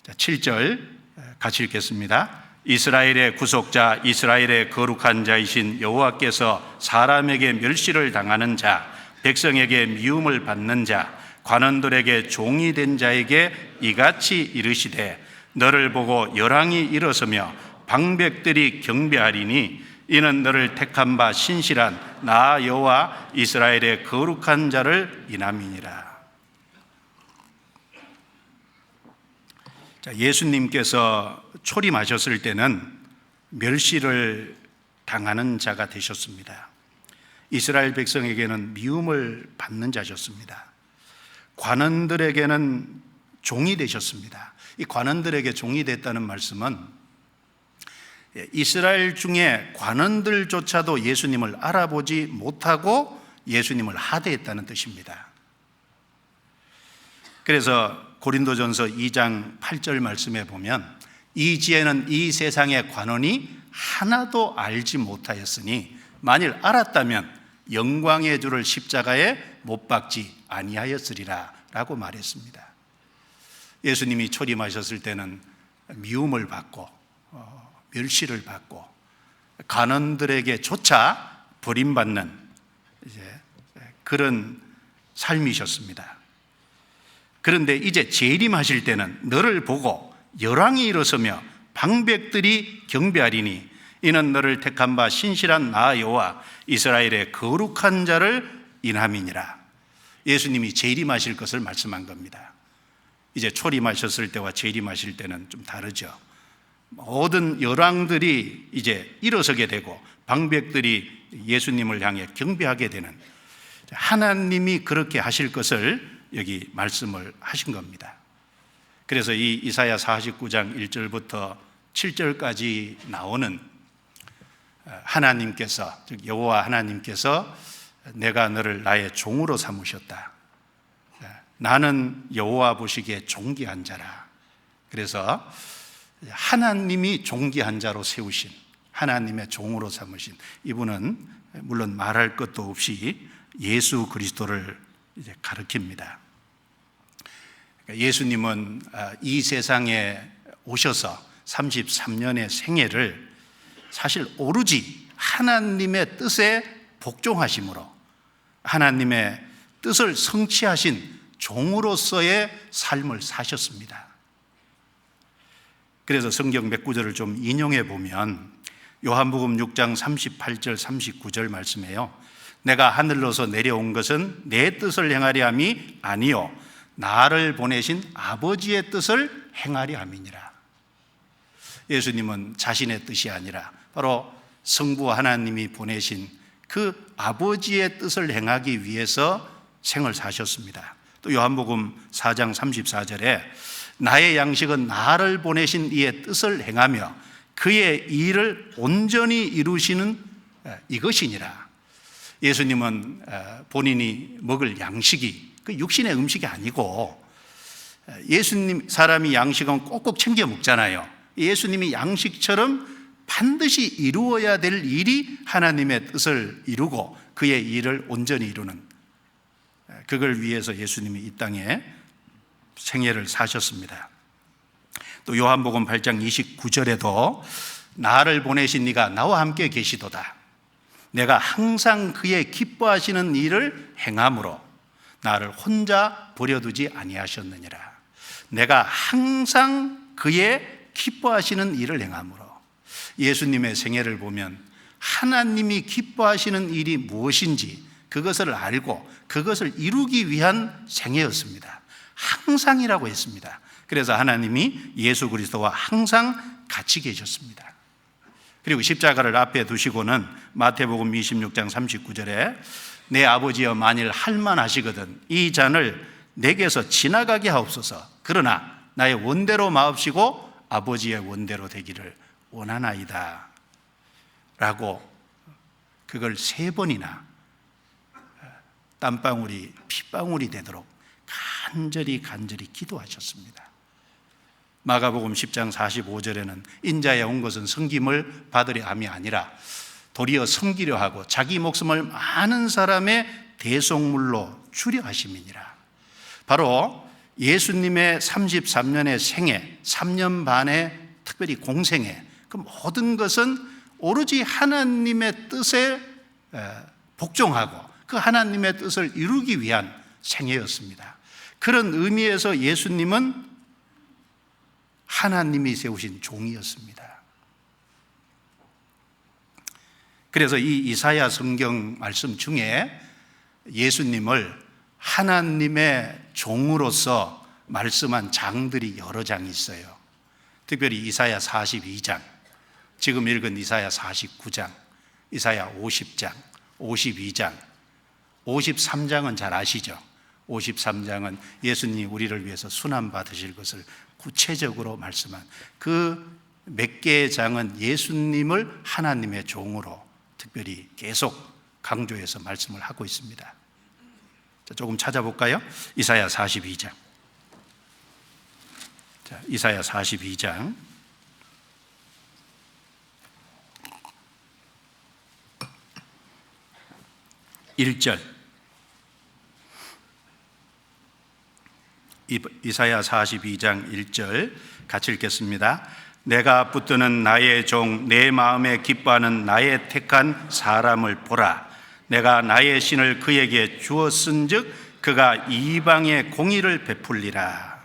7절 같이 읽겠습니다. 이스라엘의 구속자, 이스라엘의 거룩한 자이신 여호와께서 사람에게 멸시를 당하는 자, 백성에게 미움을 받는 자, 관원들에게 종이 된 자에게 이같이 이르시되 너를 보고 열왕이 일어서며 방백들이 경배하리니 이는 너를 택한 바 신실한 나 여호와 이스라엘의 거룩한 자를 인함이니라. 자, 예수님께서 초림하셨을 때는 멸시를 당하는 자가 되셨습니다. 이스라엘 백성에게는 미움을 받는 자셨습니다. 관원들에게는 종이 되셨습니다. 이 관원들에게 종이 됐다는 말씀은 이스라엘 중에 관원들조차도 예수님을 알아보지 못하고 예수님을 하대했다는 뜻입니다. 그래서 고린도전서 2장 8절 말씀에 보면 이지혜는 이 세상의 관원이 하나도 알지 못하였으니 만일 알았다면 영광의 주를 십자가에 못 박지 아니하였으리라 라고 말했습니다. 예수님이 초림하셨을 때는 미움을 받고 멸시를 받고 관원들에게조차 버림받는 그런 삶이셨습니다. 그런데 이제 재림하실 때는 너를 보고 열왕이 일어서며 방백들이 경배하리니 이는 너를 택한 바 신실한 나 여호와 이스라엘의 거룩한 자를 인함이니라. 예수님이 재림하실 것을 말씀한 겁니다. 이제 초림하셨을 때와 재림하실 때는 좀 다르죠. 모든 열왕들이 이제 일어서게 되고 방백들이 예수님을 향해 경배하게 되는, 하나님이 그렇게 하실 것을 여기 말씀을 하신 겁니다. 그래서 이 이사야 49장 1절부터 7절까지 나오는 하나님께서, 즉 여호와 하나님께서 내가 너를 나의 종으로 삼으셨다. 나는 여호와 보시기에 존귀한 자라. 그래서 하나님이 존귀한 자로 세우신, 하나님의 종으로 삼으신 이분은 물론 말할 것도 없이 예수 그리스도를 이제 가리킵니다. 예수님은 이 세상에 오셔서 33년의 생애를 사실 오로지 하나님의 뜻에 복종하심으로 하나님의 뜻을 성취하신 종으로서의 삶을 사셨습니다. 그래서 성경 몇 구절을 좀 인용해 보면 요한복음 6장 38절 39절 말씀이에요. 내가 하늘로서 내려온 것은 내 뜻을 행하려 함이 아니요 나를 보내신 아버지의 뜻을 행하려 함이니라. 예수님은 자신의 뜻이 아니라 바로 성부 하나님이 보내신 그 아버지의 뜻을 행하기 위해서 생을 사셨습니다. 또 요한복음 4장 34절에 나의 양식은 나를 보내신 이의 뜻을 행하며 그의 일을 온전히 이루시는 이것이니라. 예수님은 본인이 먹을 양식이 그 육신의 음식이 아니고, 예수님 사람이 양식은 꼭꼭 챙겨 먹잖아요. 예수님이 양식처럼 반드시 이루어야 될 일이 하나님의 뜻을 이루고 그의 일을 온전히 이루는, 그걸 위해서 예수님이 이 땅에 생애를 사셨습니다. 또 요한복음 8장 29절에도 나를 보내신 이가 나와 함께 계시도다. 내가 항상 그의 기뻐하시는 일을 행함으로 나를 혼자 버려두지 아니하셨느니라. 내가 항상 그의 기뻐하시는 일을 행함으로. 예수님의 생애를 보면 하나님이 기뻐하시는 일이 무엇인지 그것을 알고 그것을 이루기 위한 생애였습니다. 항상이라고 했습니다. 그래서 하나님이 예수 그리스도와 항상 같이 계셨습니다. 그리고 십자가를 앞에 두시고는 마태복음 26장 39절에 내 아버지여 만일 할만하시거든 이 잔을 내게서 지나가게 하옵소서. 그러나 나의 원대로 마옵시고 아버지의 원대로 되기를 원하나이다 라고 그걸 3번이나 땀방울이 핏방울이 되도록 간절히 기도하셨습니다. 마가복음 10장 45절에는 인자에 온 것은 섬김을 받으려 함이 아니라 도리어 섬기려 하고 자기 목숨을 많은 사람의 대속물로 주려 하심이니라. 바로 예수님의 33년의 생애, 3년 반의 특별히 공생애, 그 모든 것은 오로지 하나님의 뜻에 복종하고 그 하나님의 뜻을 이루기 위한 생애였습니다. 그런 의미에서 예수님은 하나님이 세우신 종이었습니다. 그래서 이 이사야 성경 말씀 중에 예수님을 하나님의 종으로서 말씀한 장들이 여러 장이 있어요. 특별히 이사야 42장, 지금 읽은 이사야 49장, 이사야 50장, 52장, 53장은 잘 아시죠? 53장은 예수님이 우리를 위해서 순환받으실 것을 구체적으로 말씀한 그 몇 개의 장은 예수님을 하나님의 종으로 특별히 계속 강조해서 말씀을 하고 있습니다. 자, 조금 찾아볼까요? 이사야 42장. 자, 이사야 42장 1절. 이사야 42장 1절 같이 읽겠습니다. 내가 붙드는 나의 종, 내 마음에 기뻐하는 나의 택한 사람을 보라. 내가 나의 신을 그에게 주었은즉 그가 이방의 공의를 베풀리라.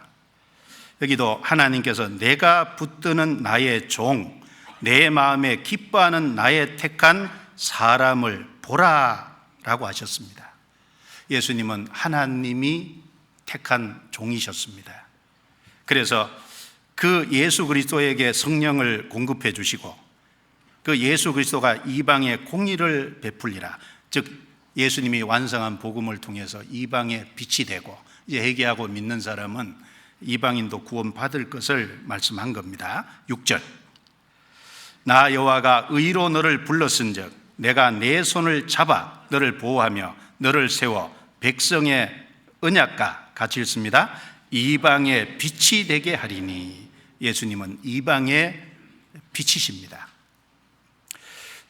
여기도 하나님께서 내가 붙드는 나의 종, 내 마음에 기뻐하는 나의 택한 사람을 보라 라고 하셨습니다. 예수님은 하나님이 택한 종이셨습니다. 그래서 그 예수 그리스도에게 성령을 공급해 주시고 그 예수 그리스도가 이방의 공의를 베풀리라. 즉 예수님이 완성한 복음을 통해서 이방의 빛이 되고 이제 회개하고 믿는 사람은 이방인도 구원받을 것을 말씀한 겁니다. 6절. 나 여호와가 의로 너를 불렀은즉 내가 내 손을 잡아 너를 보호하며 너를 세워 백성의 언약과 같이 읽습니다. 이방의 빛이 되게 하리니. 예수님은 이방의 빛이십니다.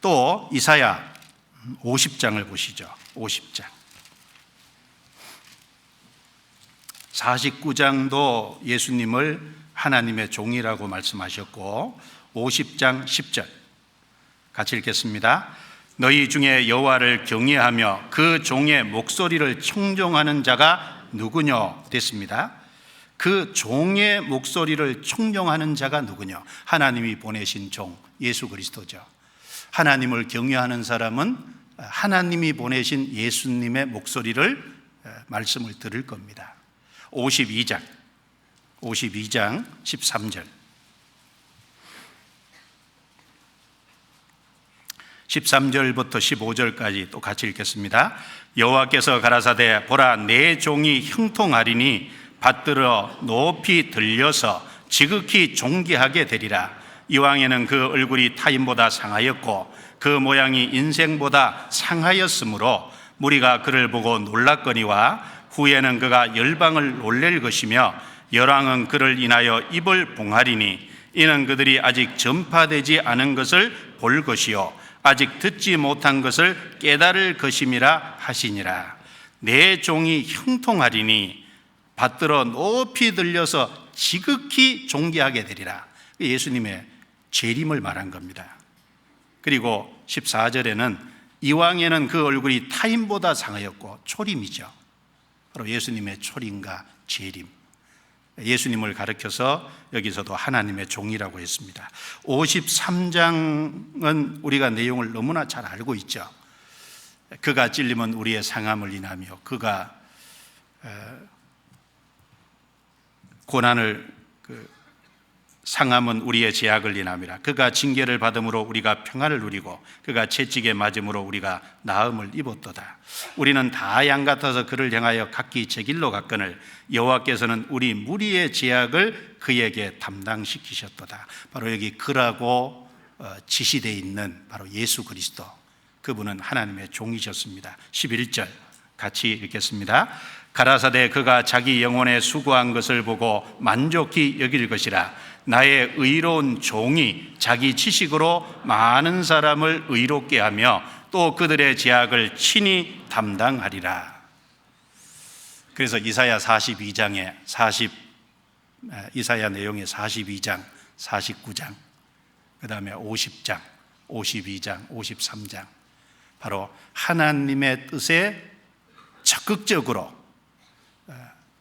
또 이사야 50장을 보시죠. 50장 49장도 예수님을 하나님의 종이라고 말씀하셨고 50장 10절 같이 읽겠습니다. 너희 중에 여호와를 경외하며 그 종의 목소리를 청종하는 자가 누구냐 됐습니다. 그 종의 목소리를 청종하는 자가 누구냐? 하나님이 보내신 종 예수 그리스도죠. 하나님을 경외하는 사람은 하나님이 보내신 예수님의 목소리를 말씀을 들을 겁니다. 52장 13절 13절부터 15절까지 또 같이 읽겠습니다. 여호와께서 가라사대 보라 내 종이 형통하리니 받들어 높이 들려서 지극히 존귀하게 되리라. 이왕에는 그 얼굴이 타인보다 상하였고 그 모양이 인생보다 상하였으므로 무리가 그를 보고 놀랐거니와 후에는 그가 열방을 놀랠 것이며 열왕은 그를 인하여 입을 봉하리니 이는 그들이 아직 전파되지 않은 것을 볼 것이요 아직 듣지 못한 것을 깨달을 것임이라 하시니라. 내 종이 형통하리니 받들어 높이 들려서 지극히 존귀하게 되리라. 예수님의 재림을 말한 겁니다. 그리고 14절에는 이왕에는 그 얼굴이 타인보다 상하였고 초림이죠. 바로 예수님의 초림과 재림. 예수님을 가리켜서 여기서도 하나님의 종이라고 했습니다. 53장은 우리가 내용을 너무나 잘 알고 있죠. 그가 찔림은 우리의 상함을 인하며 그가 고난을 상함은 우리의 죄악을 인함이라. 그가 징계를 받음으로 우리가 평안을 누리고 그가 채찍에 맞음으로 우리가 나음을 입었도다. 우리는 다 양 같아서 그를 향하여 각기 제 길로 갔거늘 여호와께서는 우리 무리의 죄악을 그에게 담당시키셨도다. 바로 여기 그라고 지시되어 있는 바로 예수 그리스도, 그분은 하나님의 종이셨습니다. 11절 같이 읽겠습니다. 가라사대 그가 자기 영혼에 수고한 것을 보고 만족히 여길 것이라. 나의 의로운 종이 자기 지식으로 많은 사람을 의롭게 하며 또 그들의 죄악을 친히 담당하리라. 그래서 이사야 42장에 이사야 내용의 42장, 49장, 그 다음에 50장, 52장, 53장, 바로 하나님의 뜻에 적극적으로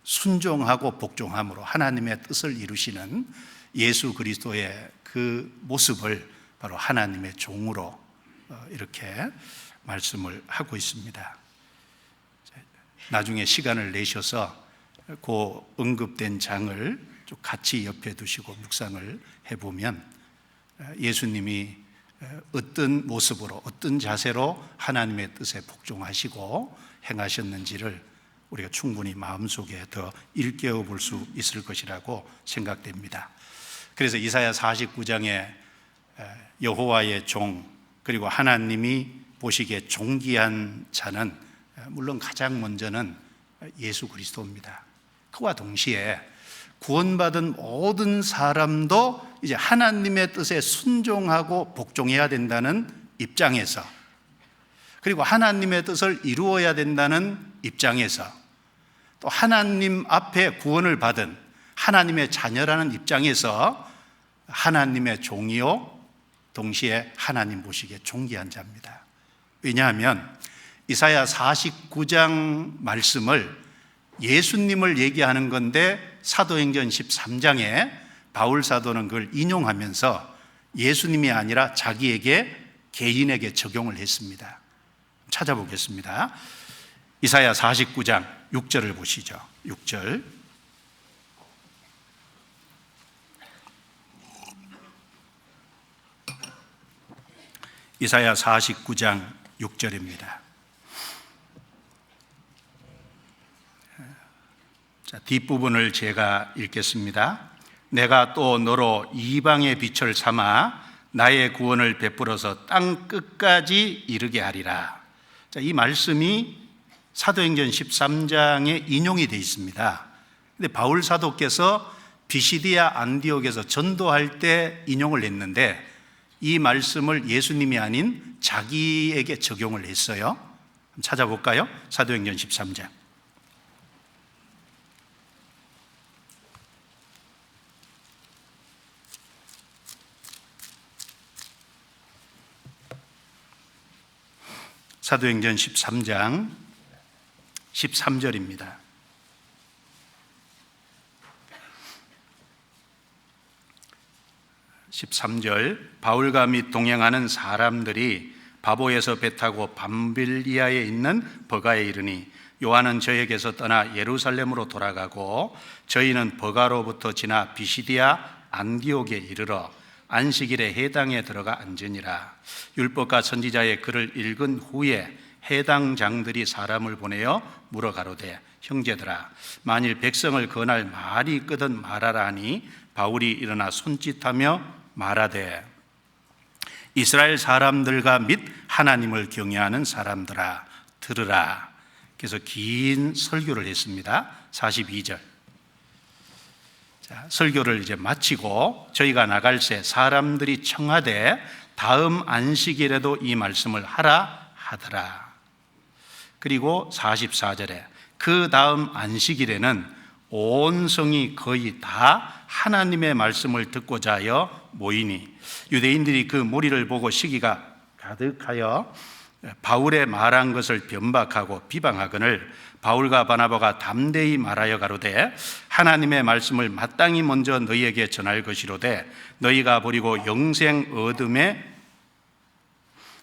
순종하고 복종함으로 하나님의 뜻을 이루시는 예수 그리스도의 그 모습을 바로 하나님의 종으로 이렇게 말씀을 하고 있습니다. 나중에 시간을 내셔서 그 언급된 장을 좀 같이 옆에 두시고 묵상을 해보면 예수님이 어떤 모습으로 어떤 자세로 하나님의 뜻에 복종하시고 행하셨는지를 우리가 충분히 마음속에 더 일깨워 볼 수 있을 것이라고 생각됩니다. 그래서 이사야 49장에 여호와의 종, 그리고 하나님이 보시기에 존귀한 자는 물론 가장 먼저는 예수 그리스도입니다. 그와 동시에 구원받은 모든 사람도 이제 하나님의 뜻에 순종하고 복종해야 된다는 입장에서, 그리고 하나님의 뜻을 이루어야 된다는 입장에서, 또 하나님 앞에 구원을 받은 하나님의 자녀라는 입장에서 하나님의 종이요 동시에 하나님 보시기에 존귀한 자입니다. 왜냐하면 이사야 49장 말씀을 예수님을 얘기하는 건데 사도행전 13장에 바울 사도는 그걸 인용하면서 예수님이 아니라 자기에게 개인에게 적용을 했습니다. 찾아보겠습니다. 이사야 49장 6절을 보시죠. 6절. 이사야 49장 6절입니다. 자, 뒷부분을 제가 읽겠습니다. 내가 또 너로 이방의 빛을 삼아 나의 구원을 베풀어서 땅 끝까지 이르게 하리라. 자, 이 말씀이 사도행전 13장에 인용이 되어 있습니다. 근데 바울 사도께서 비시디아 안디옥에서 전도할 때 인용을 했는데 이 말씀을 예수님이 아닌 자기에게 적용을 했어요. 찾아볼까요? 사도행전 13장. 사도행전 13장 13절입니다. 바울과 및 동행하는 사람들이 바보에서 배 타고 밤빌리아에 있는 버가에 이르니 요한은 저에게서 떠나 예루살렘으로 돌아가고 저희는 버가로부터 지나 비시디아 안디옥에 이르러 안식일에 해당에 들어가 앉으니라. 율법과 선지자의 글을 읽은 후에 해당 장들이 사람을 보내어 물어가로되 형제들아 만일 백성을 건할 말이 있거든 말하라 하니 바울이 일어나 손짓하며 말하되 이스라엘 사람들과 및 하나님을 경외하는 사람들아 들으라. 그래서 긴 설교를 했습니다. 42절. 자, 설교를 이제 마치고 저희가 나갈새 사람들이 청하되 다음 안식일에도 이 말씀을 하라 하더라. 그리고 44절에 그 다음 안식일에는 온 성이 거의 다 하나님의 말씀을 듣고자 하여 모이니 유대인들이 그 무리를 보고 시기가 가득하여 바울의 말한 것을 변박하고 비방하거늘 바울과 바나바가 담대히 말하여 가로되 하나님의 말씀을 마땅히 먼저 너희에게 전할 것이로되 너희가 버리고 영생 얻음에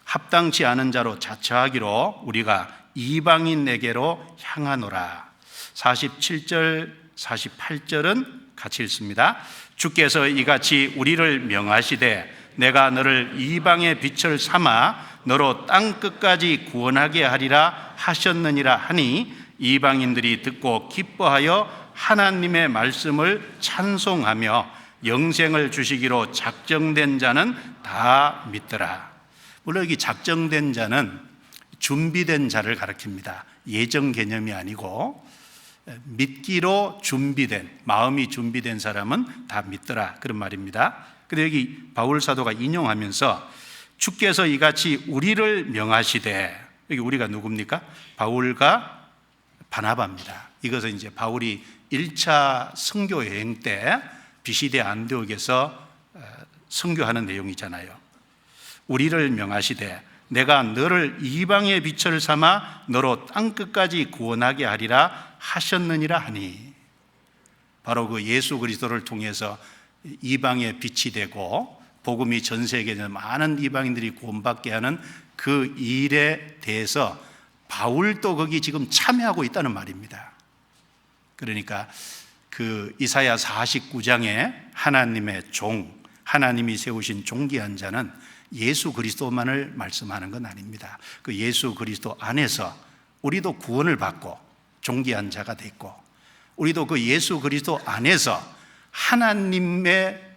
합당치 않은 자로 자처하기로 우리가 이방인에게로 향하노라. 47절 48절은 같이 읽습니다. 주께서 이같이 우리를 명하시되 내가 너를 이방의 빛을 삼아 너로 땅 끝까지 구원하게 하리라 하셨느니라 하니 이방인들이 듣고 기뻐하여 하나님의 말씀을 찬송하며 영생을 주시기로 작정된 자는 다 믿더라. 물론 여기 작정된 자는 준비된 자를 가리킵니다. 예정 개념이 아니고 믿기로 준비된, 마음이 준비된 사람은 다 믿더라, 그런 말입니다. 근데 여기 바울 사도가 인용하면서 주께서 이같이 우리를 명하시되, 여기 우리가 누굽니까? 바울과 바나바입니다. 이것은 이제 바울이 1차 선교 여행 때 비시대 안디옥에서 선교하는 내용이잖아요. 우리를 명하시되 내가 너를 이방의 빛을 삼아 너로 땅끝까지 구원하게 하리라 하셨느니라 하니, 바로 그 예수 그리스도를 통해서 이방의 빛이 되고 복음이 전 세계에 많은 이방인들이 구원받게 하는 그 일에 대해서 바울도 거기 지금 참여하고 있다는 말입니다. 그러니까 그 이사야 49장에 하나님의 종, 하나님이 세우신 존귀한 자는 예수 그리스도만을 말씀하는 건 아닙니다. 그 예수 그리스도 안에서 우리도 구원을 받고 존귀한 자가 됐고, 우리도 그 예수 그리스도 안에서 하나님의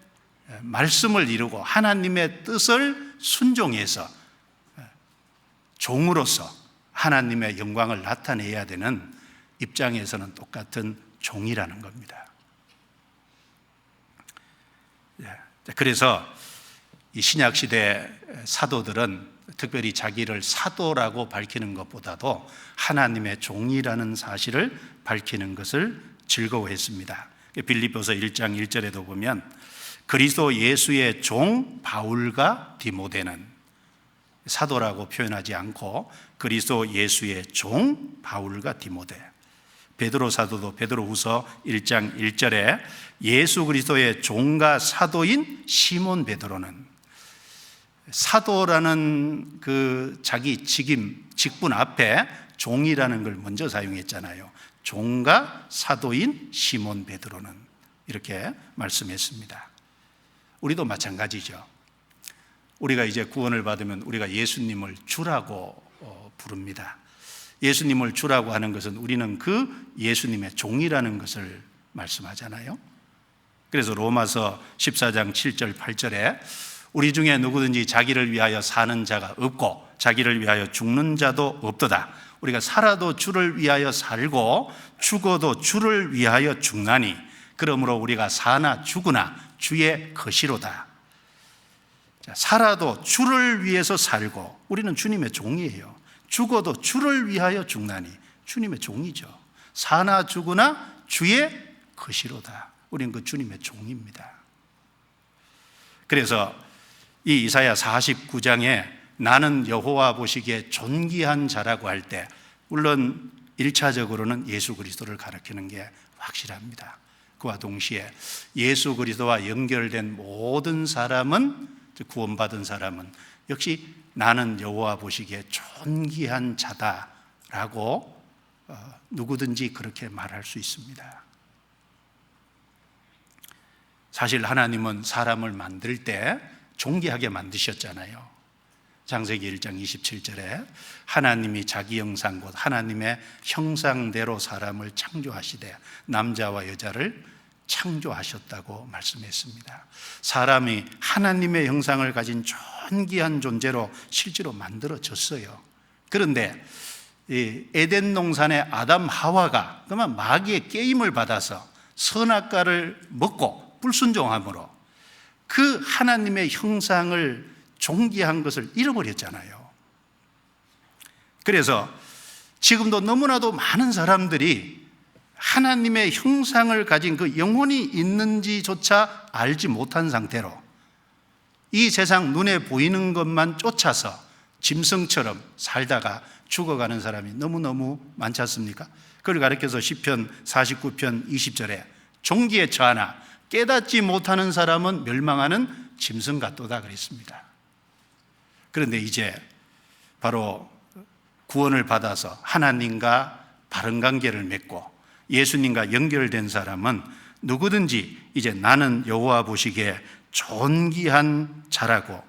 말씀을 이루고 하나님의 뜻을 순종해서 종으로서 하나님의 영광을 나타내야 되는 입장에서는 똑같은 종이라는 겁니다. 그래서 이 신약시대 사도들은 특별히 자기를 사도라고 밝히는 것보다도 하나님의 종이라는 사실을 밝히는 것을 즐거워했습니다. 빌립보서 1장 1절에도 보면 그리스도 예수의 종 바울과 디모데는, 사도라고 표현하지 않고 그리스도 예수의 종 바울과 디모데. 베드로 사도도 베드로후서 1장 1절에 예수 그리스도의 종과 사도인 시몬 베드로는, 사도라는 그 자기 직분 앞에 종이라는 걸 먼저 사용했잖아요. 종과 사도인 시몬 베드로는, 이렇게 말씀했습니다. 우리도 마찬가지죠. 우리가 이제 구원을 받으면 우리가 예수님을 주라고 부릅니다. 예수님을 주라고 하는 것은 우리는 그 예수님의 종이라는 것을 말씀하잖아요. 그래서 로마서 14장 7절 8절에 우리 중에 누구든지 자기를 위하여 사는 자가 없고 자기를 위하여 죽는 자도 없도다. 우리가 살아도 주를 위하여 살고 죽어도 주를 위하여 죽나니 그러므로 우리가 사나 죽으나 주의 것이로다. 살아도 주를 위해서 살고, 우리는 주님의 종이에요. 죽어도 주를 위하여 죽나니, 주님의 종이죠. 사나 죽으나 주의 것이로다. 우리는 그 주님의 종입니다. 그래서 이 이사야 49장에 나는 여호와 보시기에 존귀한 자라고 할 때, 물론 1차적으로는 예수 그리스도를 가리키는 게 확실합니다. 그와 동시에 예수 그리스도와 연결된 모든 사람은, 구원받은 사람은 역시 나는 여호와 보시기에 존귀한 자다라고 누구든지 그렇게 말할 수 있습니다. 사실 하나님은 사람을 만들 때 존귀하게 만드셨잖아요. 창세기 1장 27절에 하나님이 자기 형상 곧 하나님의 형상대로 사람을 창조하시되 남자와 여자를 창조하셨다고 말씀했습니다. 사람이 하나님의 형상을 가진 존귀한 존재로 실제로 만들어졌어요. 그런데 이 에덴 동산의 아담 하와가 그만 마귀의 게임을 받아서 선악과를 먹고 불순종함으로 그 하나님의 형상을 존귀한 것을 잃어버렸잖아요. 그래서 지금도 너무나도 많은 사람들이 하나님의 형상을 가진 그 영혼이 있는지조차 알지 못한 상태로 이 세상 눈에 보이는 것만 쫓아서 짐승처럼 살다가 죽어가는 사람이 너무너무 많지 않습니까? 그걸 가르쳐서 시편 49편 20절에 종기에 처하나 깨닫지 못하는 사람은 멸망하는 짐승 같도다 그랬습니다. 그런데 이제 바로 구원을 받아서 하나님과 바른 관계를 맺고 예수님과 연결된 사람은 누구든지 이제 나는 여호와 보시기에 존귀한 자라고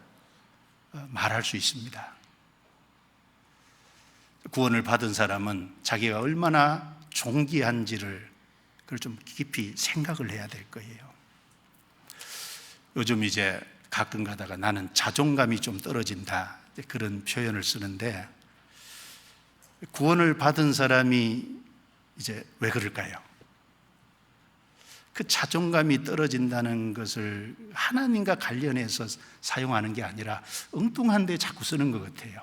말할 수 있습니다. 구원을 받은 사람은 자기가 얼마나 존귀한지를 그걸 좀 깊이 생각을 해야 될 거예요. 요즘 이제 가끔 가다가 나는 자존감이 좀 떨어진다 그런 표현을 쓰는데, 구원을 받은 사람이 이제 왜 그럴까요? 그 자존감이 떨어진다는 것을 하나님과 관련해서 사용하는 게 아니라 엉뚱한 데 자꾸 쓰는 것 같아요.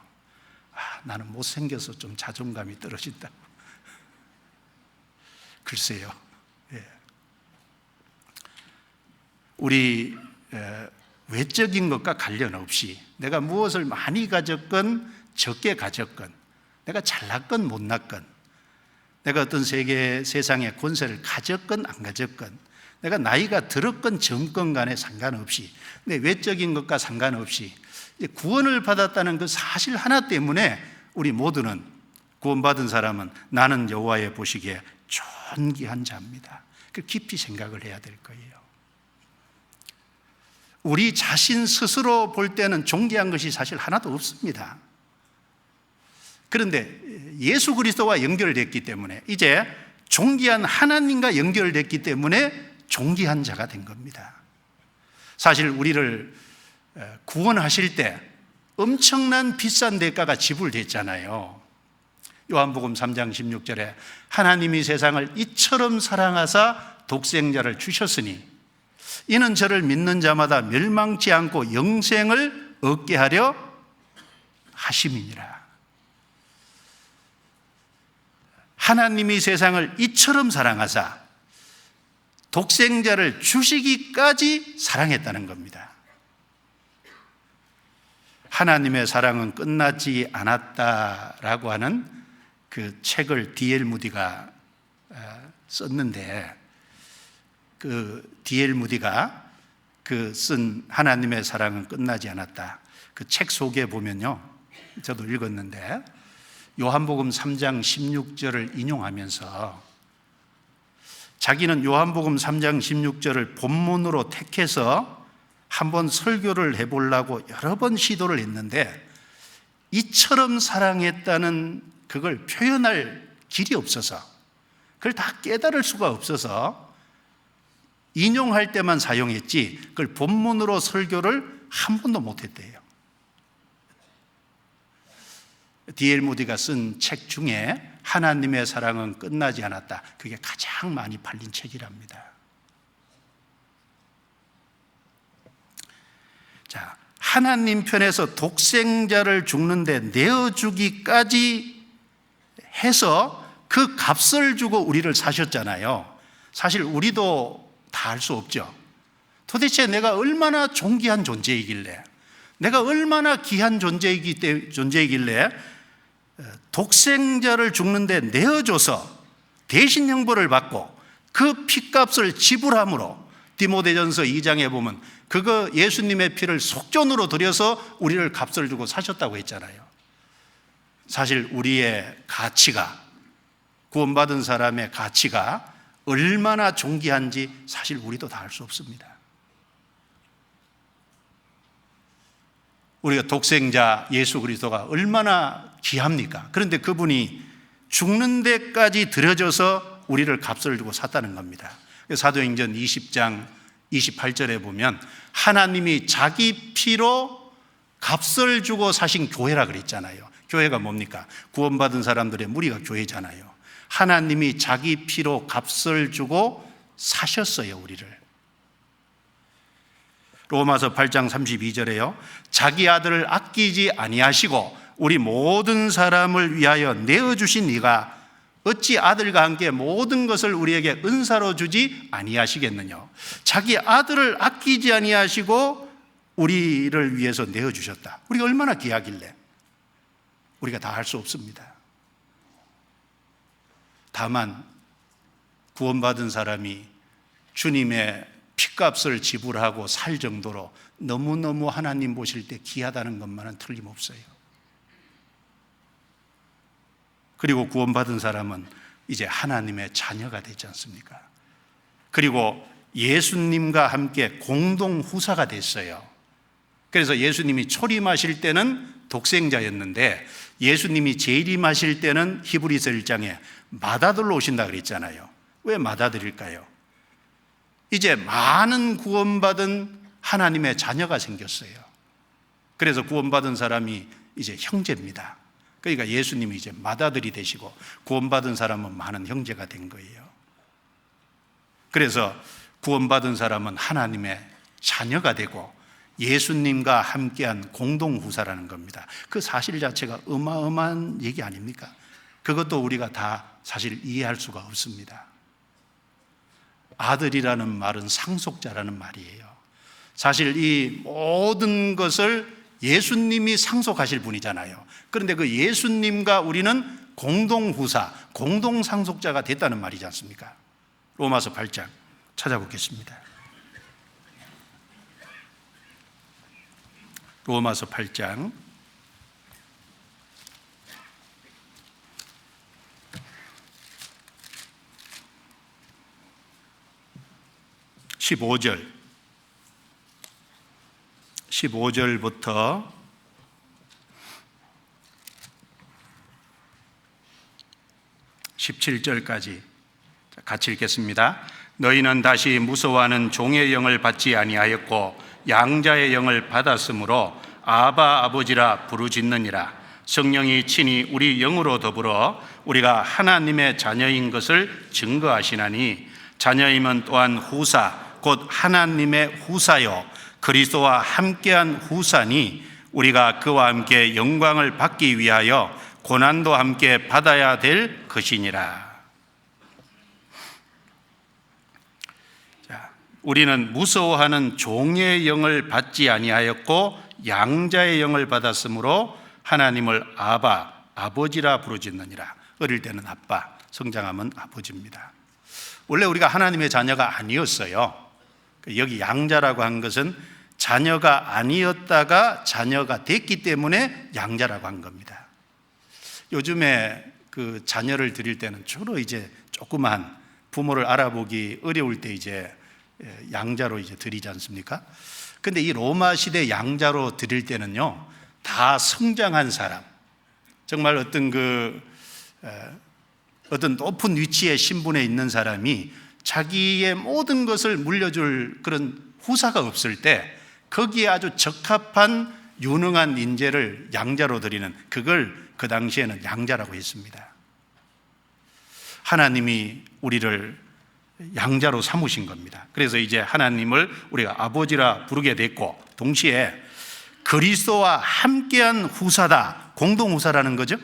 나는 못생겨서 좀 자존감이 떨어진다. 글쎄요. 예. 우리 외적인 것과 관련 없이 내가 무엇을 많이 가졌건 적게 가졌건, 내가 잘났건 못났건, 내가 어떤 세상의 권세를 가졌건 안 가졌건, 내가 나이가 들었건 젊건 간에 상관없이, 내 외적인 것과 상관없이 구원을 받았다는 그 사실 하나 때문에 우리 모두는, 구원받은 사람은 나는 여호와의 보시기에 존귀한 자입니다. 그 깊이 생각을 해야 될 거예요. 우리 자신 스스로 볼 때는 존귀한 것이 사실 하나도 없습니다. 그런데 예수 그리스도와 연결됐기 때문에, 이제 존귀한 하나님과 연결됐기 때문에 존귀한 자가 된 겁니다. 사실 우리를 구원하실 때 엄청난 비싼 대가가 지불됐잖아요. 요한복음 3장 16절에 하나님이 세상을 이처럼 사랑하사 독생자를 주셨으니 이는 저를 믿는 자마다 멸망치 않고 영생을 얻게 하려 하심이니라. 하나님이 세상을 이처럼 사랑하사 독생자를 주시기까지 사랑했다는 겁니다. 하나님의 사랑은 끝나지 않았다라고 하는 그 책을 D.L. 무디가 썼는데, 그 D.L. 무디가 그 쓴 하나님의 사랑은 끝나지 않았다, 그 책 속에 보면요, 저도 읽었는데 요한복음 3장 16절을 인용하면서 자기는 요한복음 3장 16절을 본문으로 택해서 한번 설교를 해보려고 여러 번 시도를 했는데 이처럼 사랑했다는 그걸 표현할 길이 없어서, 그걸 다 깨달을 수가 없어서 인용할 때만 사용했지 그걸 본문으로 설교를 한 번도 못했대요. D.L. 무디가 쓴 책 중에 하나님의 사랑은 끝나지 않았다, 그게 가장 많이 팔린 책이랍니다. 자, 하나님 편에서 독생자를 죽는데 내어주기까지 해서 그 값을 주고 우리를 사셨잖아요. 사실 우리도 다 알 수 없죠. 도대체 내가 얼마나 존귀한 존재이길래, 내가 얼마나 귀한 존재이길래 독생자를 죽는데 내어줘서 대신 형벌을 받고 그 피값을 지불함으로, 디모데전서 2장에 보면 그거 예수님의 피를 속전으로 들여서 우리를 값을 주고 사셨다고 했잖아요. 사실 우리의 가치가, 구원받은 사람의 가치가 얼마나 존귀한지 사실 우리도 다 알 수 없습니다. 우리가 독생자 예수 그리스도가 얼마나 귀합니까? 그런데 그분이 죽는 데까지 들여져서 우리를 값을 주고 샀다는 겁니다. 사도행전 20장 28절에 보면 하나님이 자기 피로 값을 주고 사신 교회라 그랬잖아요. 교회가 뭡니까? 구원받은 사람들의 무리가 교회잖아요. 하나님이 자기 피로 값을 주고 사셨어요, 우리를. 로마서 8장 32절에요. 자기 아들을 아끼지 아니하시고 우리 모든 사람을 위하여 내어주신 이가 어찌 아들과 함께 모든 것을 우리에게 은사로 주지 아니하시겠느냐. 자기 아들을 아끼지 아니하시고 우리를 위해서 내어주셨다. 우리가 얼마나 귀하길래 우리가 다 할 수 없습니다. 다만 구원받은 사람이 주님의 핏값을 지불하고 살 정도로 너무너무 하나님 보실 때 귀하다는 것만은 틀림없어요. 그리고 구원받은 사람은 이제 하나님의 자녀가 되지 않습니까? 그리고 예수님과 함께 공동 후사가 됐어요. 그래서 예수님이 초림하실 때는 독생자였는데 예수님이 재림하실 때는 히브리서 1장에 맏아들로 오신다 그랬잖아요. 왜 맏아들일까요? 이제 많은 구원받은 하나님의 자녀가 생겼어요. 그래서 구원받은 사람이 이제 형제입니다. 그러니까 예수님이 이제 맏아들이 되시고 구원받은 사람은 많은 형제가 된 거예요. 그래서 구원받은 사람은 하나님의 자녀가 되고 예수님과 함께한 공동후사라는 겁니다. 그 사실 자체가 어마어마한 얘기 아닙니까? 그것도 우리가 다 사실 이해할 수가 없습니다. 아들이라는 말은 상속자라는 말이에요. 사실 이 모든 것을 예수님이 상속하실 분이잖아요. 그런데 그 예수님과 우리는 공동후사, 공동상속자가 됐다는 말이지 않습니까? 로마서 8장 찾아보겠습니다. 로마서 8장 15절부터 17절까지 같이 읽겠습니다. 너희는 다시 무서워하는 종의 영을 받지 아니하였고 양자의 영을 받았으므로 아바 아버지라 부르짖느니라. 성령이 친히 우리 영으로 더불어 우리가 하나님의 자녀인 것을 증거하시나니 자녀임은 또한 후사 곧 하나님의 후사요 그리스도와 함께한 후사니 우리가 그와 함께 영광을 받기 위하여 고난도 함께 받아야 될 것이니라. 우리는 무서워하는 종의 영을 받지 아니하였고 양자의 영을 받았으므로 하나님을 아바, 아버지라 부르짖느니라. 어릴 때는 아빠, 성장하면 아버지입니다. 원래 우리가 하나님의 자녀가 아니었어요. 여기 양자라고 한 것은 자녀가 아니었다가 자녀가 됐기 때문에 양자라고 한 겁니다. 요즘에 그 자녀를 드릴 때는 주로 이제 조그만 부모를 알아보기 어려울 때 이제 양자로 이제 드리지 않습니까? 근데 이 로마 시대 양자로 드릴 때는요, 다 성장한 사람, 정말 어떤 높은 위치의 신분에 있는 사람이 자기의 모든 것을 물려줄 그런 후사가 없을 때 거기에 아주 적합한 유능한 인재를 양자로 드리는, 그걸 그 당시에는 양자라고 했습니다. 하나님이 우리를 양자로 삼으신 겁니다. 그래서 이제 하나님을 우리가 아버지라 부르게 됐고, 동시에 그리스도와 함께한 후사다, 공동후사라는 거죠.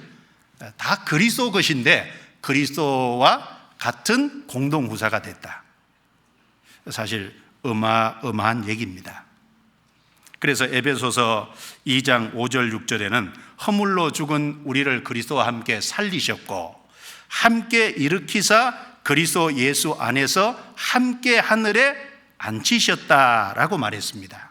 다 그리스도 것인데 그리스도와 같은 공동후사가 됐다. 사실 어마어마한 얘기입니다. 그래서 에베소서 2장 5절 6절에는 허물로 죽은 우리를 그리스도와 함께 살리셨고 함께 일으키사 그리스도 예수 안에서 함께 하늘에 앉히셨다라고 말했습니다.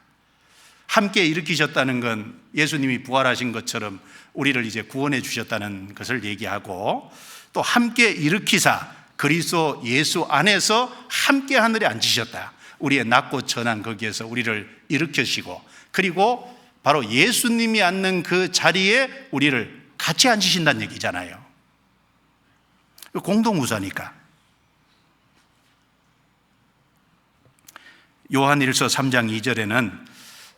함께 일으키셨다는 건 예수님이 부활하신 것처럼 우리를 이제 구원해 주셨다는 것을 얘기하고, 또 함께 일으키사 그리스도 예수 안에서 함께 하늘에 앉히셨다. 우리의 낮고 천한 거기에서 우리를 일으키시고, 그리고 바로 예수님이 앉는 그 자리에 우리를 같이 앉히신다는 얘기잖아요. 공동후사니까. 요한일서 3장 2절에는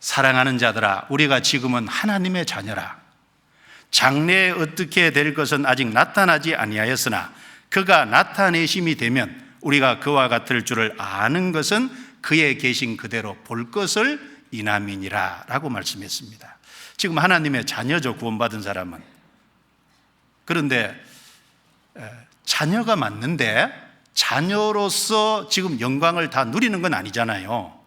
사랑하는 자들아 우리가 지금은 하나님의 자녀라. 장래에 어떻게 될 것은 아직 나타나지 아니하였으나 그가 나타내심이 되면 우리가 그와 같을 줄을 아는 것은 그의 계신 그대로 볼 것을 이남이니라 라고 말씀했습니다. 지금 하나님의 자녀죠, 구원받은 사람은. 그런데 자녀가 맞는데 자녀로서 지금 영광을 다 누리는 건 아니잖아요.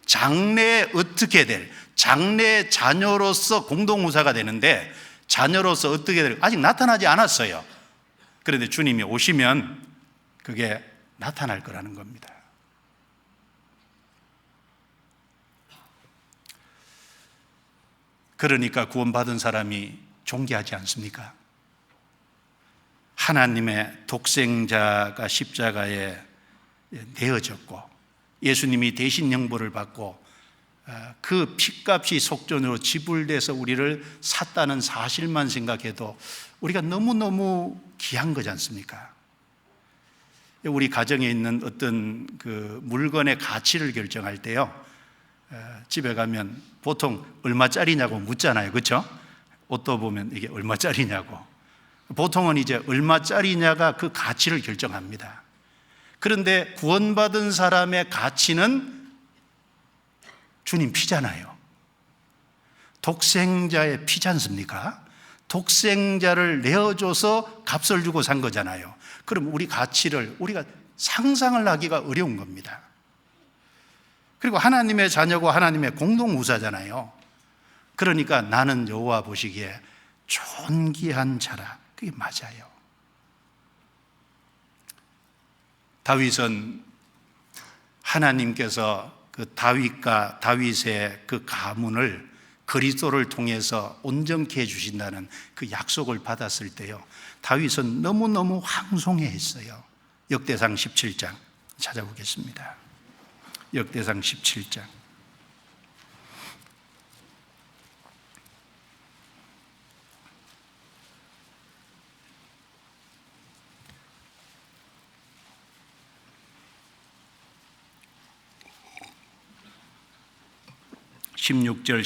장래에 어떻게 될, 장래 자녀로서 공동후사가 되는데 자녀로서 어떻게 될, 아직 나타나지 않았어요. 그런데 주님이 오시면 그게 나타날 거라는 겁니다. 그러니까 구원받은 사람이 존귀하지 않습니까? 하나님의 독생자가 십자가에 내어졌고 예수님이 대신 형벌을 받고 그 핏값이 속전으로 지불돼서 우리를 샀다는 사실만 생각해도 우리가 너무너무 귀한 거지 않습니까? 우리 가정에 있는 어떤 그 물건의 가치를 결정할 때요, 집에 가면 보통 얼마짜리냐고 묻잖아요. 그렇죠? 옷도 보면 이게 얼마짜리냐고. 보통은 이제 얼마짜리냐가 그 가치를 결정합니다. 그런데 구원받은 사람의 가치는 주님 피잖아요. 독생자의 피지 않습니까? 독생자를 내어줘서 값을 주고 산 거잖아요. 그럼 우리 가치를 우리가 상상을 하기가 어려운 겁니다. 그리고 하나님의 자녀고 하나님의 공동무사잖아요. 그러니까 나는 여호와 보시기에 존귀한 자라. 그게 맞아요. 다윗은 하나님께서 그 다윗과 다윗의 그 가문을 그리스도를 통해서 온전케 해주신다는 그 약속을 받았을 때요, 다윗은 너무너무 황송해했어요. 역대상 17장 찾아보겠습니다. 역대상 17장 16절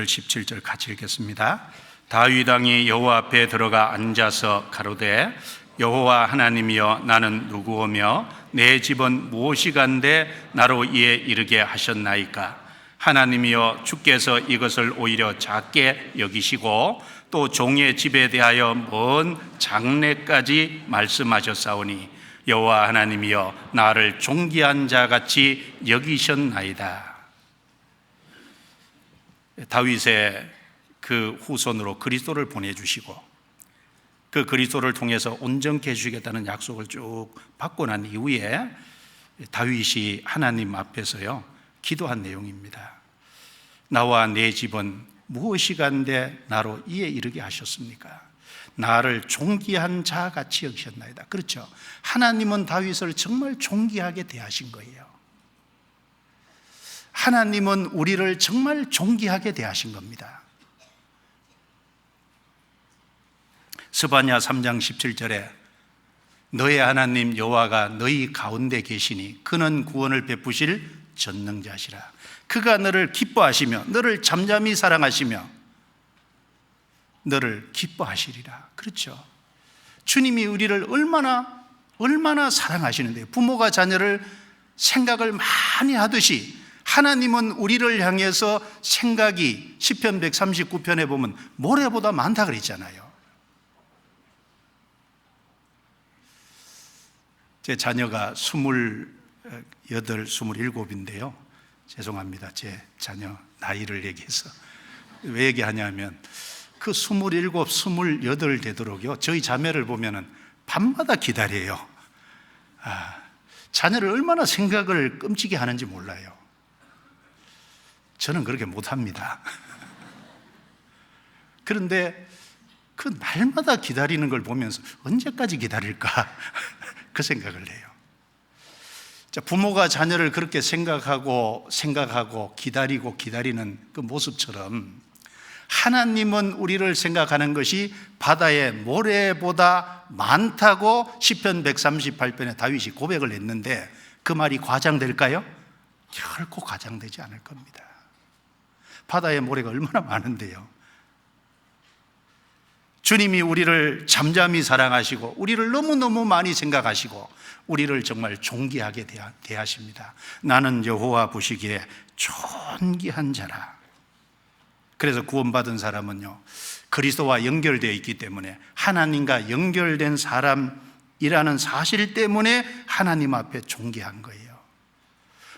17절. 같이 읽겠습니다. 다윗 왕이 여호와 앞에 들어가 앉아서 가로되 여호와 하나님이여 나는 누구오며 내 집은 무엇이간데 나로 이에 이르게 하셨나이까. 하나님이여 주께서 이것을 오히려 작게 여기시고 또 종의 집에 대하여 먼 장래까지 말씀하셨사오니 여호와 하나님이여 나를 존귀한 자같이 여기셨나이다. 다윗의 그 후손으로 그리스도를 보내주시고 그 그리스도를 통해서 온전케 해주시겠다는 약속을 쭉 받고 난 이후에 다윗이 하나님 앞에서요 기도한 내용입니다. 나와 내 집은 무엇이간데 나로 이에 이르게 하셨습니까? 나를 존귀한 자같이 여기셨나이다. 그렇죠. 하나님은 다윗을 정말 존귀하게 대하신 거예요. 하나님은 우리를 정말 존귀하게 대하신 겁니다. 스바냐 3장 17절에 너의 하나님 여호와가 너희 가운데 계시니 그는 구원을 베푸실 전능자시라. 그가 너를 기뻐하시며 너를 잠잠히 사랑하시며 너를 기뻐하시리라. 그렇죠. 주님이 우리를 얼마나 사랑하시는데요. 부모가 자녀를 생각을 많이 하듯이 하나님은 우리를 향해서 생각이 시편 139편에 보면 모래보다 많다 그랬잖아요. 제 자녀가 28, 27인데요. 죄송합니다. 제 자녀 나이를 얘기해서. 왜 얘기하냐면 그 27, 28 되도록요, 저희 자매를 보면은 밤마다 기다려요. 자녀를 얼마나 생각을 끔찍이 하는지 몰라요. 저는 그렇게 못합니다. 그런데 그 날마다 기다리는 걸 보면서 언제까지 기다릴까 그 생각을 해요. 부모가 자녀를 그렇게 생각하고 기다리는 그 모습처럼 하나님은 우리를 생각하는 것이 바다의 모래보다 많다고 시편 138편에 다윗이 고백을 했는데 그 말이 과장될까요? 결코 과장되지 않을 겁니다. 바다의 모래가 얼마나 많은데요. 주님이 우리를 잠잠히 사랑하시고 우리를 너무너무 많이 생각하시고 우리를 정말 존귀하게 대하십니다. 나는 여호와 보시기에 존귀한 자라. 그래서 구원받은 사람은요, 그리스도와 연결되어 있기 때문에 하나님과 연결된 사람이라는 사실 때문에 하나님 앞에 존귀한 거예요.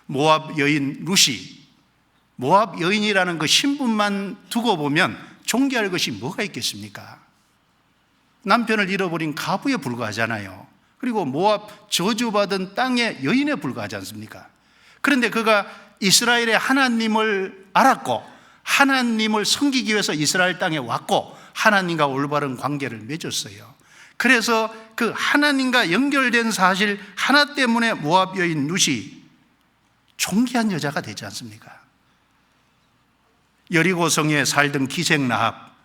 모압 여인 루시, 모압 여인이라는 그 신분만 두고 보면 존귀할 것이 뭐가 있겠습니까? 남편을 잃어버린 가부에 불과하잖아요. 그리고 모압 저주받은 땅의 여인에 불과하지 않습니까? 그런데 그가 이스라엘의 하나님을 알았고 하나님을 섬기기 위해서 이스라엘 땅에 왔고 하나님과 올바른 관계를 맺었어요. 그래서 그 하나님과 연결된 사실 하나 때문에 모압 여인 룻이 존귀한 여자가 되지 않습니까? 여리고성에 살던 기생 라합,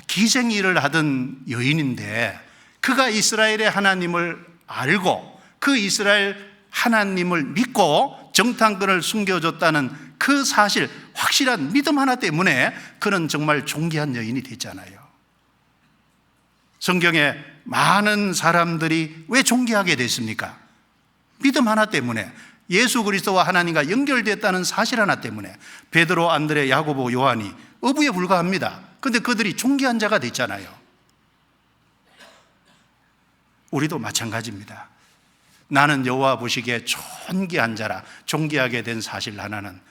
기생 일을 하던 여인인데 그가 이스라엘의 하나님을 알고 그 이스라엘 하나님을 믿고 정탐꾼을 숨겨줬다는 그 사실, 확실한 믿음 하나 때문에 그는 정말 존귀한 여인이 됐잖아요. 성경에 많은 사람들이 왜 존귀하게 됐습니까? 믿음 하나 때문에, 예수 그리스도와 하나님과 연결됐다는 사실 하나 때문에. 베드로, 안드레, 야고보, 요한이 어부에 불과합니다. 그런데 그들이 존귀한 자가 됐잖아요. 우리도 마찬가지입니다. 나는 여호와 보시기에 존귀한 자라. 존귀하게 된 사실 하나는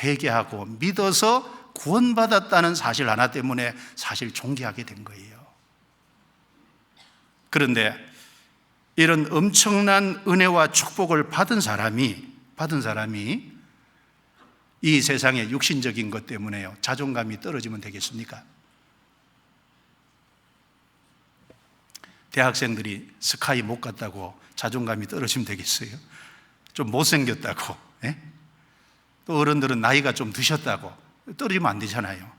회개하고 믿어서 구원받았다는 사실 하나 때문에 사실 존귀하게 된 거예요. 그런데 이런 엄청난 은혜와 축복을 받은 사람이 이 세상의 육신적인 것 때문에요, 자존감이 떨어지면 되겠습니까? 대학생들이 스카이 못 갔다고 자존감이 떨어지면 되겠어요? 좀 못생겼다고, 예? 또 어른들은 나이가 좀 드셨다고 떨어지면 안 되잖아요.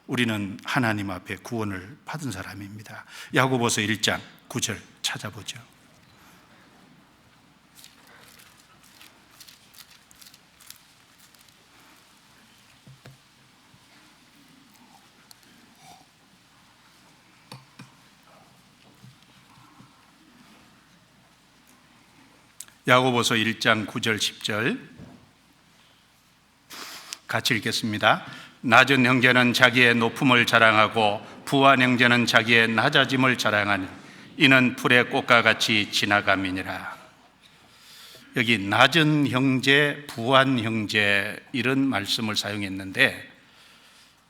우리는 하나님 앞에 구원을 받은 사람입니다. 야고보서 1장 9절 찾아보죠. 야고보서 1장 9절 10절 같이 읽겠습니다. 낮은 형제는 자기의 높음을 자랑하고 부한 형제는 자기의 낮아짐을 자랑하니 이는 풀의 꽃과 같이 지나감이니라. 여기 낮은 형제, 부한 형제 이런 말씀을 사용했는데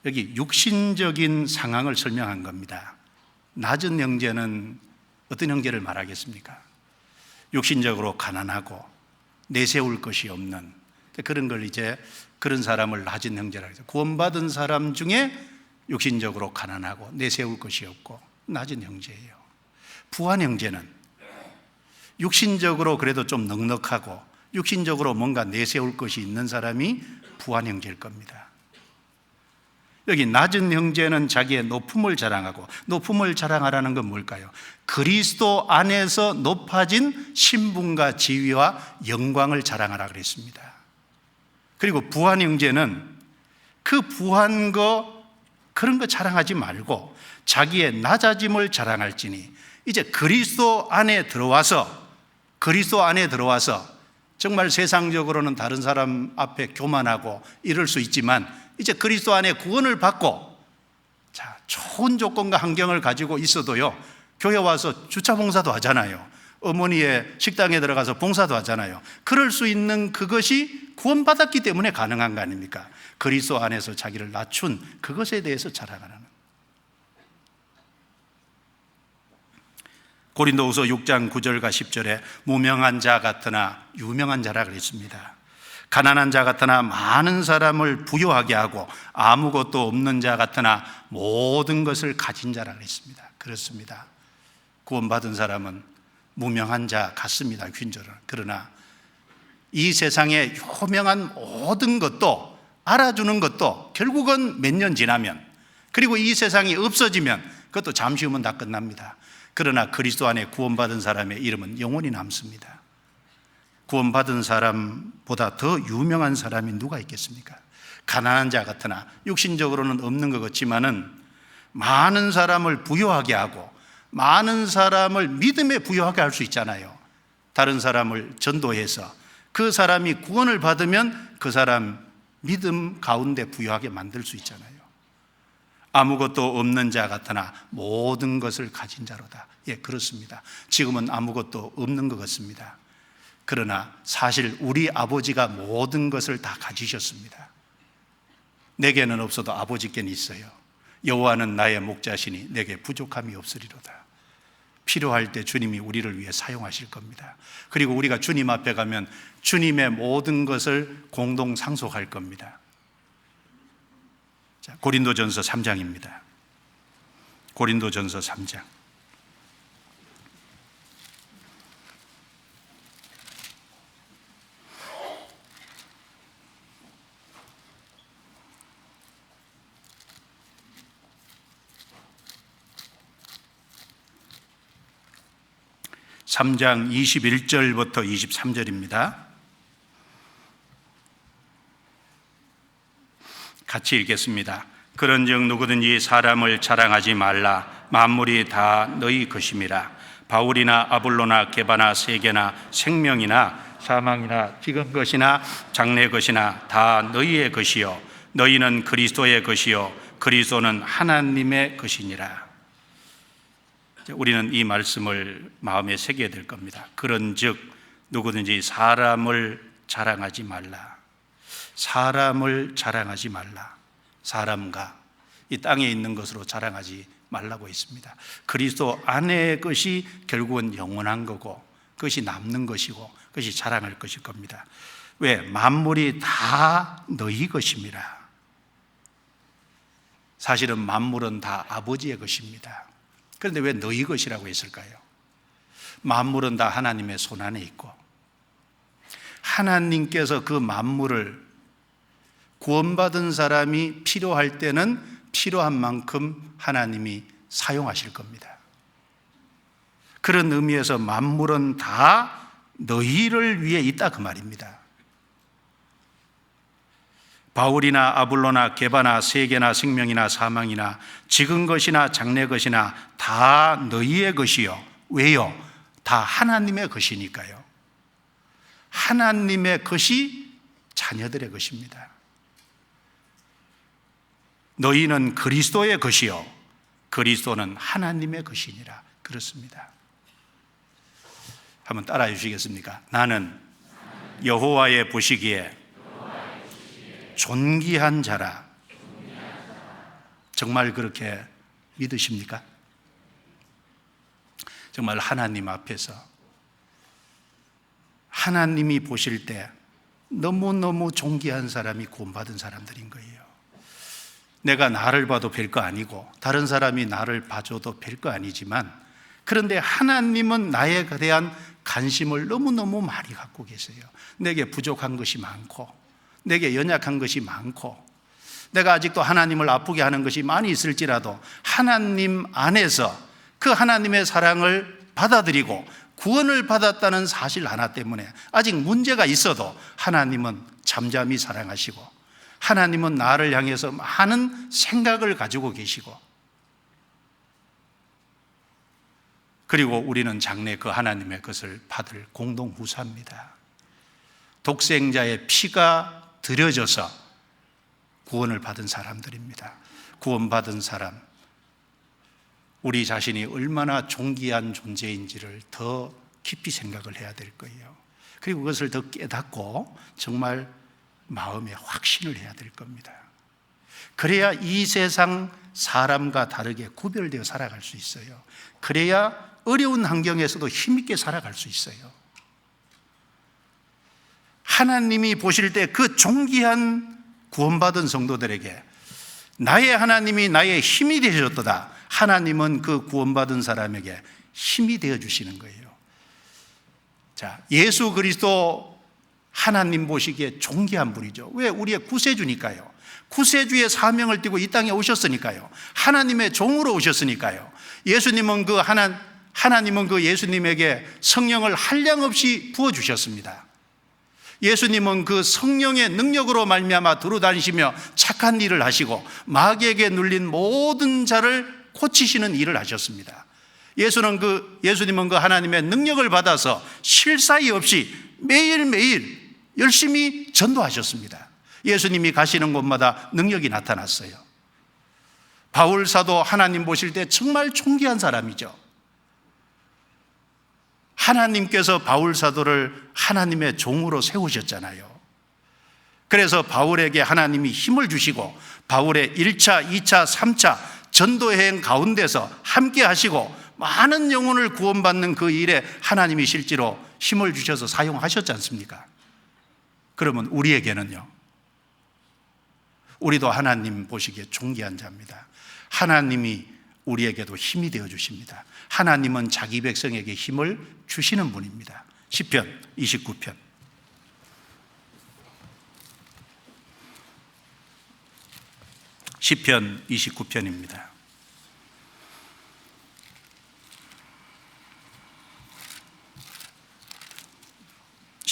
여기 육신적인 상황을 설명한 겁니다. 낮은 형제는 어떤 형제를 말하겠습니까? 육신적으로 가난하고 내세울 것이 없는 그런 걸 이제 그런 사람을 낮은 형제라고 해서 구원받은 사람 중에 육신적으로 가난하고 내세울 것이 없고 낮은 형제예요. 부한 형제는 육신적으로 그래도 좀 넉넉하고 육신적으로 뭔가 내세울 것이 있는 사람이 부한 형제일 겁니다. 여기 낮은 형제는 자기의 높음을 자랑하고, 높음을 자랑하라는 건 뭘까요? 그리스도 안에서 높아진 신분과 지위와 영광을 자랑하라 그랬습니다. 그리고 부한 형제는 그 부한 거 그런 거 자랑하지 말고 자기의 낮아짐을 자랑할지니, 이제 그리스도 안에 들어와서 정말 세상적으로는 다른 사람 앞에 교만하고 이럴 수 있지만 이제 그리스도 안에 구원을 받고 좋은 조건과 환경을 가지고 있어도요, 교회 와서 주차 봉사도 하잖아요. 어머니의 식당에 들어가서 봉사도 하잖아요. 그럴 수 있는 그것이 구원받았기 때문에 가능한 거 아닙니까? 그리스도 안에서 자기를 낮춘 그것에 대해서 자랑하는. 고린도후서 6장 9절과 10절에 무명한 자 같으나 유명한 자라 그랬습니다. 가난한 자 같으나 많은 사람을 부유하게 하고 아무것도 없는 자 같으나 모든 것을 가진 자라 그랬습니다. 그렇습니다. 구원받은 사람은 무명한 자 같습니다, 균절은. 그러나 이 세상에 유명한 모든 것도, 알아주는 것도 결국은 몇 년 지나면, 그리고 이 세상이 없어지면 그것도 잠시 후면 다 끝납니다. 그러나 그리스도 안에 구원받은 사람의 이름은 영원히 남습니다. 구원받은 사람보다 더 유명한 사람이 누가 있겠습니까? 가난한 자 같으나, 육신적으로는 없는 것 같지만은 많은 사람을 부유하게 하고 많은 사람을 믿음에 부유하게 할 수 있잖아요. 다른 사람을 전도해서 그 사람이 구원을 받으면 그 사람 믿음 가운데 부유하게 만들 수 있잖아요. 아무것도 없는 자 같으나 모든 것을 가진 자로다. 예, 그렇습니다. 지금은 아무것도 없는 것 같습니다. 그러나 사실 우리 아버지가 모든 것을 다 가지셨습니다. 내게는 없어도 아버지께는 있어요. 여호와는 나의 목자시니 내게 부족함이 없으리로다. 필요할 때 주님이 우리를 위해 사용하실 겁니다. 그리고 우리가 주님 앞에 가면 주님의 모든 것을 공동 상속할 겁니다. 자, 고린도전서 3장입니다. 고린도전서 3장. 3장 21절부터 23절입니다. 같이 읽겠습니다. 그런즉 누구든지 사람을 자랑하지 말라. 만물이 다 너희 것임이라. 바울이나 아볼로나 게바나 세계나 생명이나 사망이나 지금 것이나 장래 것이나 다 너희의 것이요 너희는 그리스도의 것이요 그리스도는 하나님의 것이니라. 우리는 이 말씀을 마음에 새겨야 될 겁니다. 그런즉 누구든지 사람을 자랑하지 말라. 사람을 자랑하지 말라. 사람과 이 땅에 있는 것으로 자랑하지 말라고 했습니다. 그리스도 안의 것이 결국은 영원한 거고 그것이 남는 것이고 그것이 자랑할 것일 겁니다. 왜? 만물이 다 너희 것입니다. 사실은 만물은 다 아버지의 것입니다. 그런데 왜 너희 것이라고 했을까요? 만물은 다 하나님의 손안에 있고 하나님께서 그 만물을 구원받은 사람이 필요할 때는 필요한 만큼 하나님이 사용하실 겁니다. 그런 의미에서 만물은 다 너희를 위해 있다 그 말입니다. 바울이나 아볼로나 게바나 세계나 생명이나 사망이나 지금 것이나 장래 것이나 다 너희의 것이요. 왜요? 다 하나님의 것이니까요. 하나님의 것이 자녀들의 것입니다. 너희는 그리스도의 것이요 그리스도는 하나님의 것이니라. 그렇습니다. 한번 따라해 주시겠습니까? 나는 여호와의 보시기에 존귀한 자라. 정말 그렇게 믿으십니까? 정말 하나님 앞에서 하나님이 보실 때 너무너무 존귀한 사람이 구원받은 사람들인 거예요. 내가 나를 봐도 별거 아니고 다른 사람이 나를 봐줘도 별거 아니지만 그런데 하나님은 나에 대한 관심을 너무너무 많이 갖고 계세요. 내게 부족한 것이 많고 내게 연약한 것이 많고 내가 아직도 하나님을 아프게 하는 것이 많이 있을지라도 하나님 안에서 그 하나님의 사랑을 받아들이고 구원을 받았다는 사실 하나 때문에 아직 문제가 있어도 하나님은 잠잠히 사랑하시고 하나님은 나를 향해서 많은 생각을 가지고 계시고 그리고 우리는 장래 그 하나님의 것을 받을 공동 후사입니다. 독생자의 피가 들여져서 구원을 받은 사람들입니다. 구원받은 사람, 우리 자신이 얼마나 존귀한 존재인지를 더 깊이 생각을 해야 될 거예요. 그리고 그것을 더 깨닫고 정말 마음에 확신을 해야 될 겁니다. 그래야 이 세상 사람과 다르게 구별되어 살아갈 수 있어요. 그래야 어려운 환경에서도 힘있게 살아갈 수 있어요. 하나님이 보실 때 그 존귀한 구원받은 성도들에게 나의 하나님이 나의 힘이 되셨도다. 하나님은 그 구원받은 사람에게 힘이 되어 주시는 거예요. 자, 예수 그리스도 하나님 보시기에 존귀한 분이죠. 왜? 우리의 구세주니까요. 구세주의 사명을 띠고 이 땅에 오셨으니까요. 하나님의 종으로 오셨으니까요. 예수님은 하나님은 그 예수님에게 성령을 한량없이 부어주셨습니다. 예수님은 그 성령의 능력으로 말미암아 두루다니시며 착한 일을 하시고 마귀에게 눌린 모든 자를 고치시는 일을 하셨습니다. 예수님은 그 하나님의 능력을 받아서 쉴 사이 없이 매일매일 열심히 전도하셨습니다. 예수님이 가시는 곳마다 능력이 나타났어요. 바울 사도 하나님 보실 때 정말 존귀한 사람이죠. 하나님께서 바울 사도를 하나님의 종으로 세우셨잖아요. 그래서 바울에게 하나님이 힘을 주시고 바울의 1차, 2차, 3차 전도여행 가운데서 함께 하시고 많은 영혼을 구원받는 그 일에 하나님이 실제로 힘을 주셔서 사용하셨지 않습니까? 그러면 우리에게는요, 우리도 하나님 보시기에 존귀한 자입니다. 하나님이 우리에게도 힘이 되어 주십니다. 하나님은 자기 백성에게 힘을 주시는 분입니다. 시편 29편 시편 29편입니다.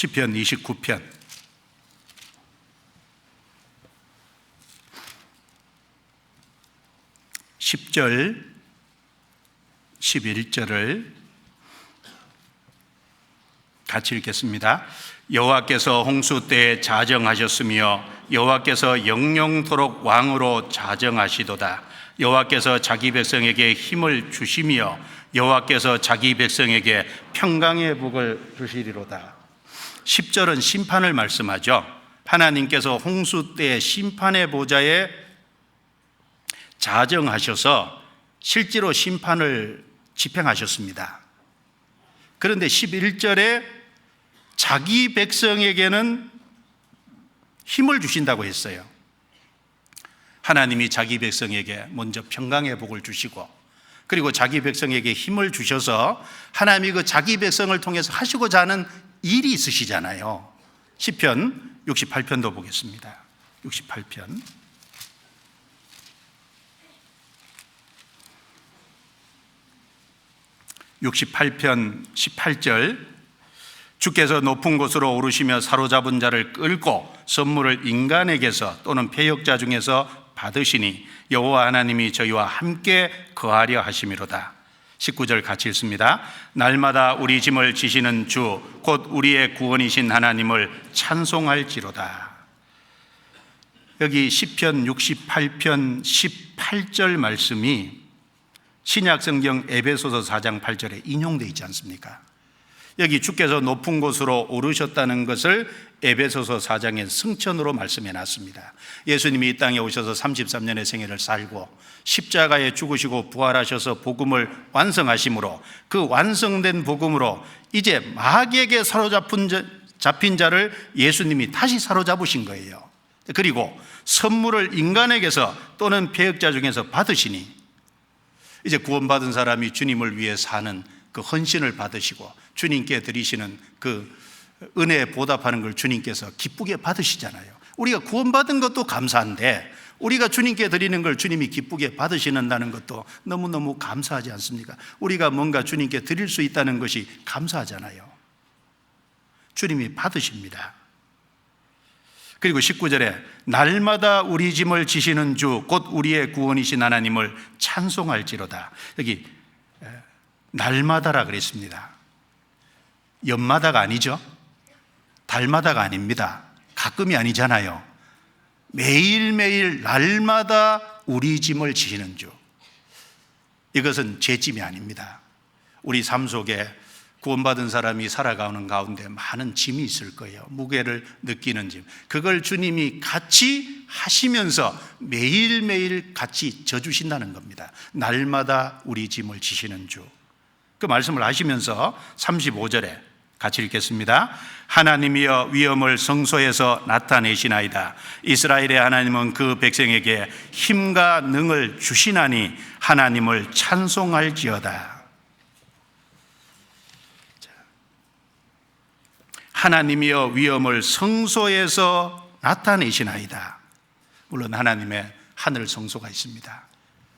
시편 29편 10절 11절을 같이 읽겠습니다. 여호와께서 홍수 때에 자정하셨으며 여호와께서 영영토록 왕으로 자정하시도다. 여호와께서 자기 백성에게 힘을 주시며 여호와께서 자기 백성에게 평강의 복을 주시리로다. 10절은 심판을 말씀하죠. 하나님께서 홍수 때에 심판의 보좌에 자정하셔서 실제로 심판을 집행하셨습니다. 그런데 11절에 자기 백성에게는 힘을 주신다고 했어요. 하나님이 자기 백성에게 먼저 평강의 복을 주시고, 그리고 자기 백성에게 힘을 주셔서 하나님이 그 자기 백성을 통해서 하시고자 하는 일이 있으시잖아요. 시편 68편도 보겠습니다. 68편 18절 주께서 높은 곳으로 오르시며 사로잡은 자를 끌고 선물을 인간에게서 또는 패역자 중에서 받으시니 여호와 하나님이 저희와 함께 거하려 하심이로다. 19절 같이 읽습니다. 날마다 우리 짐을 지시는 주 곧 우리의 구원이신 하나님을 찬송할지로다. 여기 시편 68편 18절 말씀이 신약성경 에베소서 4장 8절에 인용되어 있지 않습니까? 여기 주께서 높은 곳으로 오르셨다는 것을 에베소서 4장의 승천으로 말씀해 놨습니다. 예수님이 이 땅에 오셔서 33년의 생애를 살고 십자가에 죽으시고 부활하셔서 복음을 완성하심으로 그 완성된 복음으로 이제 마귀에게 잡힌 자를 예수님이 다시 사로잡으신 거예요. 그리고 선물을 인간에게서 또는 패역자 중에서 받으시니 이제 구원받은 사람이 주님을 위해 사는 그 헌신을 받으시고 주님께 드리시는 그 은혜에 보답하는 걸 주님께서 기쁘게 받으시잖아요. 우리가 구원받은 것도 감사한데 우리가 주님께 드리는 걸 주님이 기쁘게 받으시는다는 것도 너무너무 감사하지 않습니까? 우리가 뭔가 주님께 드릴 수 있다는 것이 감사하잖아요. 주님이 받으십니다. 그리고 19절에 날마다 우리 짐을 지시는 주 곧 우리의 구원이신 하나님을 찬송할지로다. 여기 날마다라 그랬습니다. 연마다가 아니죠. 달마다가 아닙니다. 가끔이 아니잖아요. 매일매일 날마다 우리 짐을 지시는 주. 이것은 제 짐이 아닙니다. 우리 삶 속에 구원받은 사람이 살아가는 가운데 많은 짐이 있을 거예요. 무게를 느끼는 짐. 그걸 주님이 같이 하시면서 매일매일 같이 져주신다는 겁니다. 날마다 우리 짐을 지시는 주. 그 말씀을 하시면서 35절에 같이 읽겠습니다. 하나님이여 위엄을 성소에서 나타내시나이다. 이스라엘의 하나님은 그 백성에게 힘과 능을 주시나니 하나님을 찬송할지어다. 하나님이여 위엄을 성소에서 나타내시나이다. 물론 하나님의 하늘 성소가 있습니다.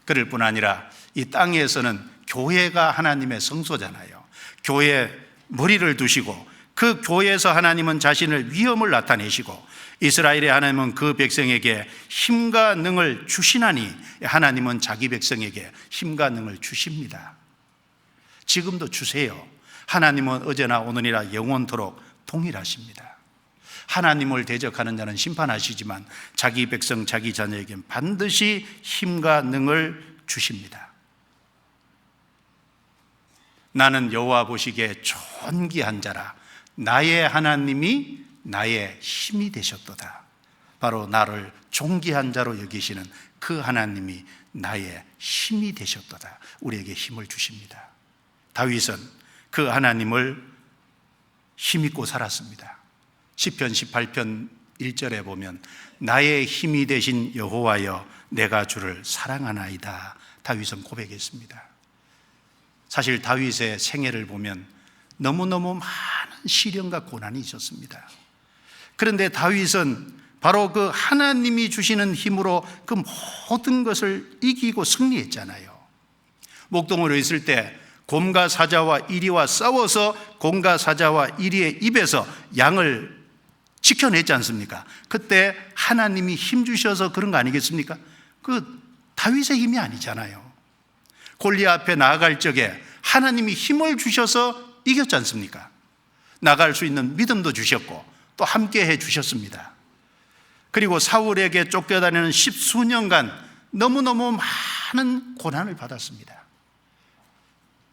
그럴 뿐 아니라 이 땅에서는 교회가 하나님의 성소잖아요. 교회에 머리를 두시고 그 교회에서 하나님은 자신의 위엄을 나타내시고 이스라엘의 하나님은 그 백성에게 힘과 능을 주시나니 하나님은 자기 백성에게 힘과 능을 주십니다. 지금도 주세요. 하나님은 어제나 오늘이라 영원토록 동일하십니다. 하나님을 대적하는 자는 심판하시지만 자기 백성, 자기 자녀에게는 반드시 힘과 능을 주십니다. 나는 여호와 보시기에 존귀한 자라. 나의 하나님이 나의 힘이 되셨도다. 바로 나를 존귀한 자로 여기시는 그 하나님이 나의 힘이 되셨도다. 우리에게 힘을 주십니다. 다윗은 그 하나님을 힘입고 살았습니다. 시편 18편 1절에 보면 나의 힘이 되신 여호와여 내가 주를 사랑하나이다. 다윗은 고백했습니다. 사실 다윗의 생애를 보면 너무너무 많은 시련과 고난이 있었습니다. 그런데 다윗은 바로 그 하나님이 주시는 힘으로 그 모든 것을 이기고 승리했잖아요. 목동으로 있을 때 곰과 사자와 이리와 싸워서 곰과 사자와 이리의 입에서 양을 지켜냈지 않습니까? 그때 하나님이 힘 주셔서 그런 거 아니겠습니까? 그 다윗의 힘이 아니잖아요. 골리앗 앞에 나아갈 적에 하나님이 힘을 주셔서 이겼지 않습니까? 나갈 수 있는 믿음도 주셨고 또 함께 해 주셨습니다. 그리고 사울에게 쫓겨다니는 10수년간 너무너무 많은 고난을 받았습니다.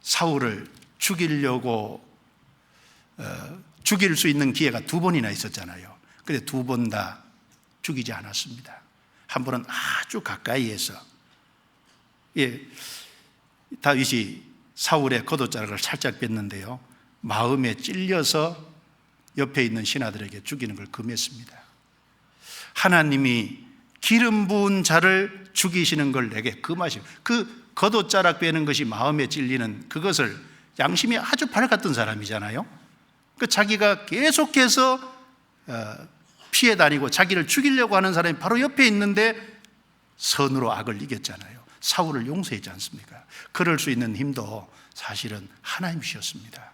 사울을 죽이려고 죽일 수 있는 기회가 2번이나 있었잖아요. 그런데 2번 다 죽이지 않았습니다. 한 번은 아주 가까이에서 다윗이 사울의 겉옷자락을 살짝 뺐는데요, 마음에 찔려서 옆에 있는 신하들에게 죽이는 걸 금했습니다. 하나님이 기름 부은 자를 죽이시는 걸 내게 금하시고, 그 겉옷자락 빼는 것이 마음에 찔리는 그것을, 양심이 아주 밝았던 사람이잖아요. 그 자기가 계속해서 피해 다니고 자기를 죽이려고 하는 사람이 바로 옆에 있는데 선으로 악을 이겼잖아요. 사울을 용서했지 않습니까? 그럴 수 있는 힘도 사실은 하나님이셨습니다.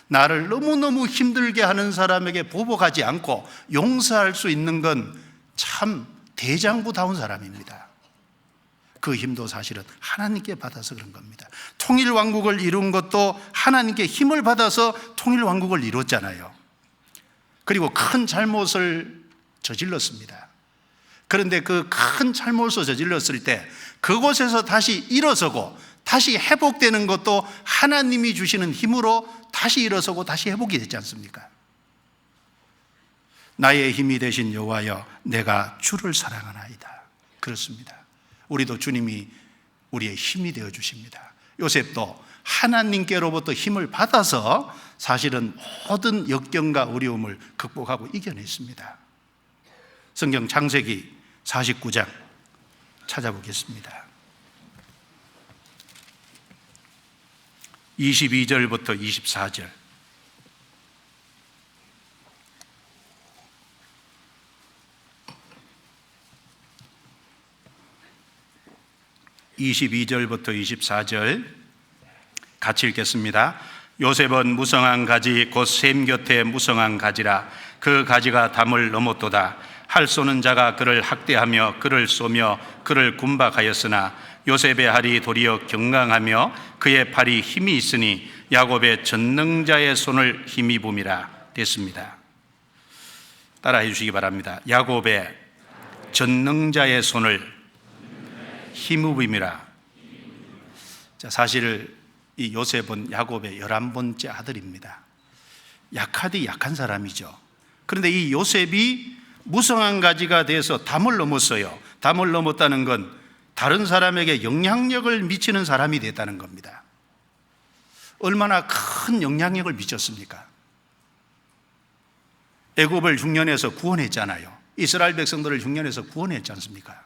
나를 너무너무 힘들게 하는 사람에게 보복하지 않고 용서할 수 있는 건 참 대장부다운 사람입니다. 그 힘도 사실은 하나님께 받아서 그런 겁니다. 통일왕국을 이룬 것도 하나님께 힘을 받아서 통일왕국을 이뤘잖아요. 그리고 큰 잘못을 저질렀습니다. 그런데 그 큰 잘못을 저질렀을 때 그곳에서 다시 일어서고 다시 회복되는 것도 하나님이 주시는 힘으로 다시 일어서고 다시 회복이 됐지 않습니까? 나의 힘이 되신 여호와여, 내가 주를 사랑하나이다. 그렇습니다. 우리도 주님이 우리의 힘이 되어 주십니다. 요셉도 하나님께로부터 힘을 받아서 사실은 모든 역경과 어려움을 극복하고 이겨냈습니다. 성경 창세기 49장 찾아보겠습니다. 22절부터 24절. 22절부터 24절 같이 읽겠습니다. 요셉은 무성한 가지 곧 샘 곁에 무성한 가지라. 그 가지가 담을 넘었도다. 활 쏘는 자가 그를 학대하며 그를 쏘며 그를 군박하였으나 요셉의 팔이 도리어 경강하며 그의 팔이 힘이 있으니 야곱의 전능자의 손을 힘입음이라. 됐습니다. 따라해 주시기 바랍니다. 야곱의 전능자의 손을 힘입음이라. 자, 사실 이 요셉은 야곱의 11번째 아들입니다. 약하디 약한 사람이죠. 그런데 이 요셉이 무성한 가지가 돼서 담을 넘었어요. 담을 넘었다는 건 다른 사람에게 영향력을 미치는 사람이 됐다는 겁니다. 얼마나 큰 영향력을 미쳤습니까? 애굽을 흉년에서 구원했잖아요. 이스라엘 백성들을 흉년에서 구원했지 않습니까?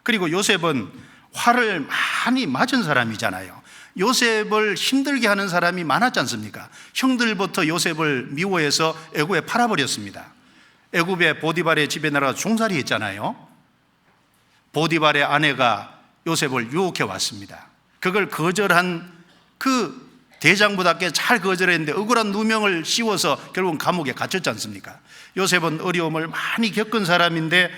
그리고 요셉은 화를 많이 맞은 사람이잖아요. 요셉을 힘들게 하는 사람이 많았지 않습니까? 형들부터 요셉을 미워해서 애굽에 팔아버렸습니다. 애굽의 보디발의 집에 나가 종살이 했잖아요. 보디발의 아내가 요셉을 유혹해 왔습니다. 그걸 거절한 그 대장부답게 잘 거절했는데 억울한 누명을 씌워서 결국은 감옥에 갇혔지 않습니까? 요셉은 어려움을 많이 겪은 사람인데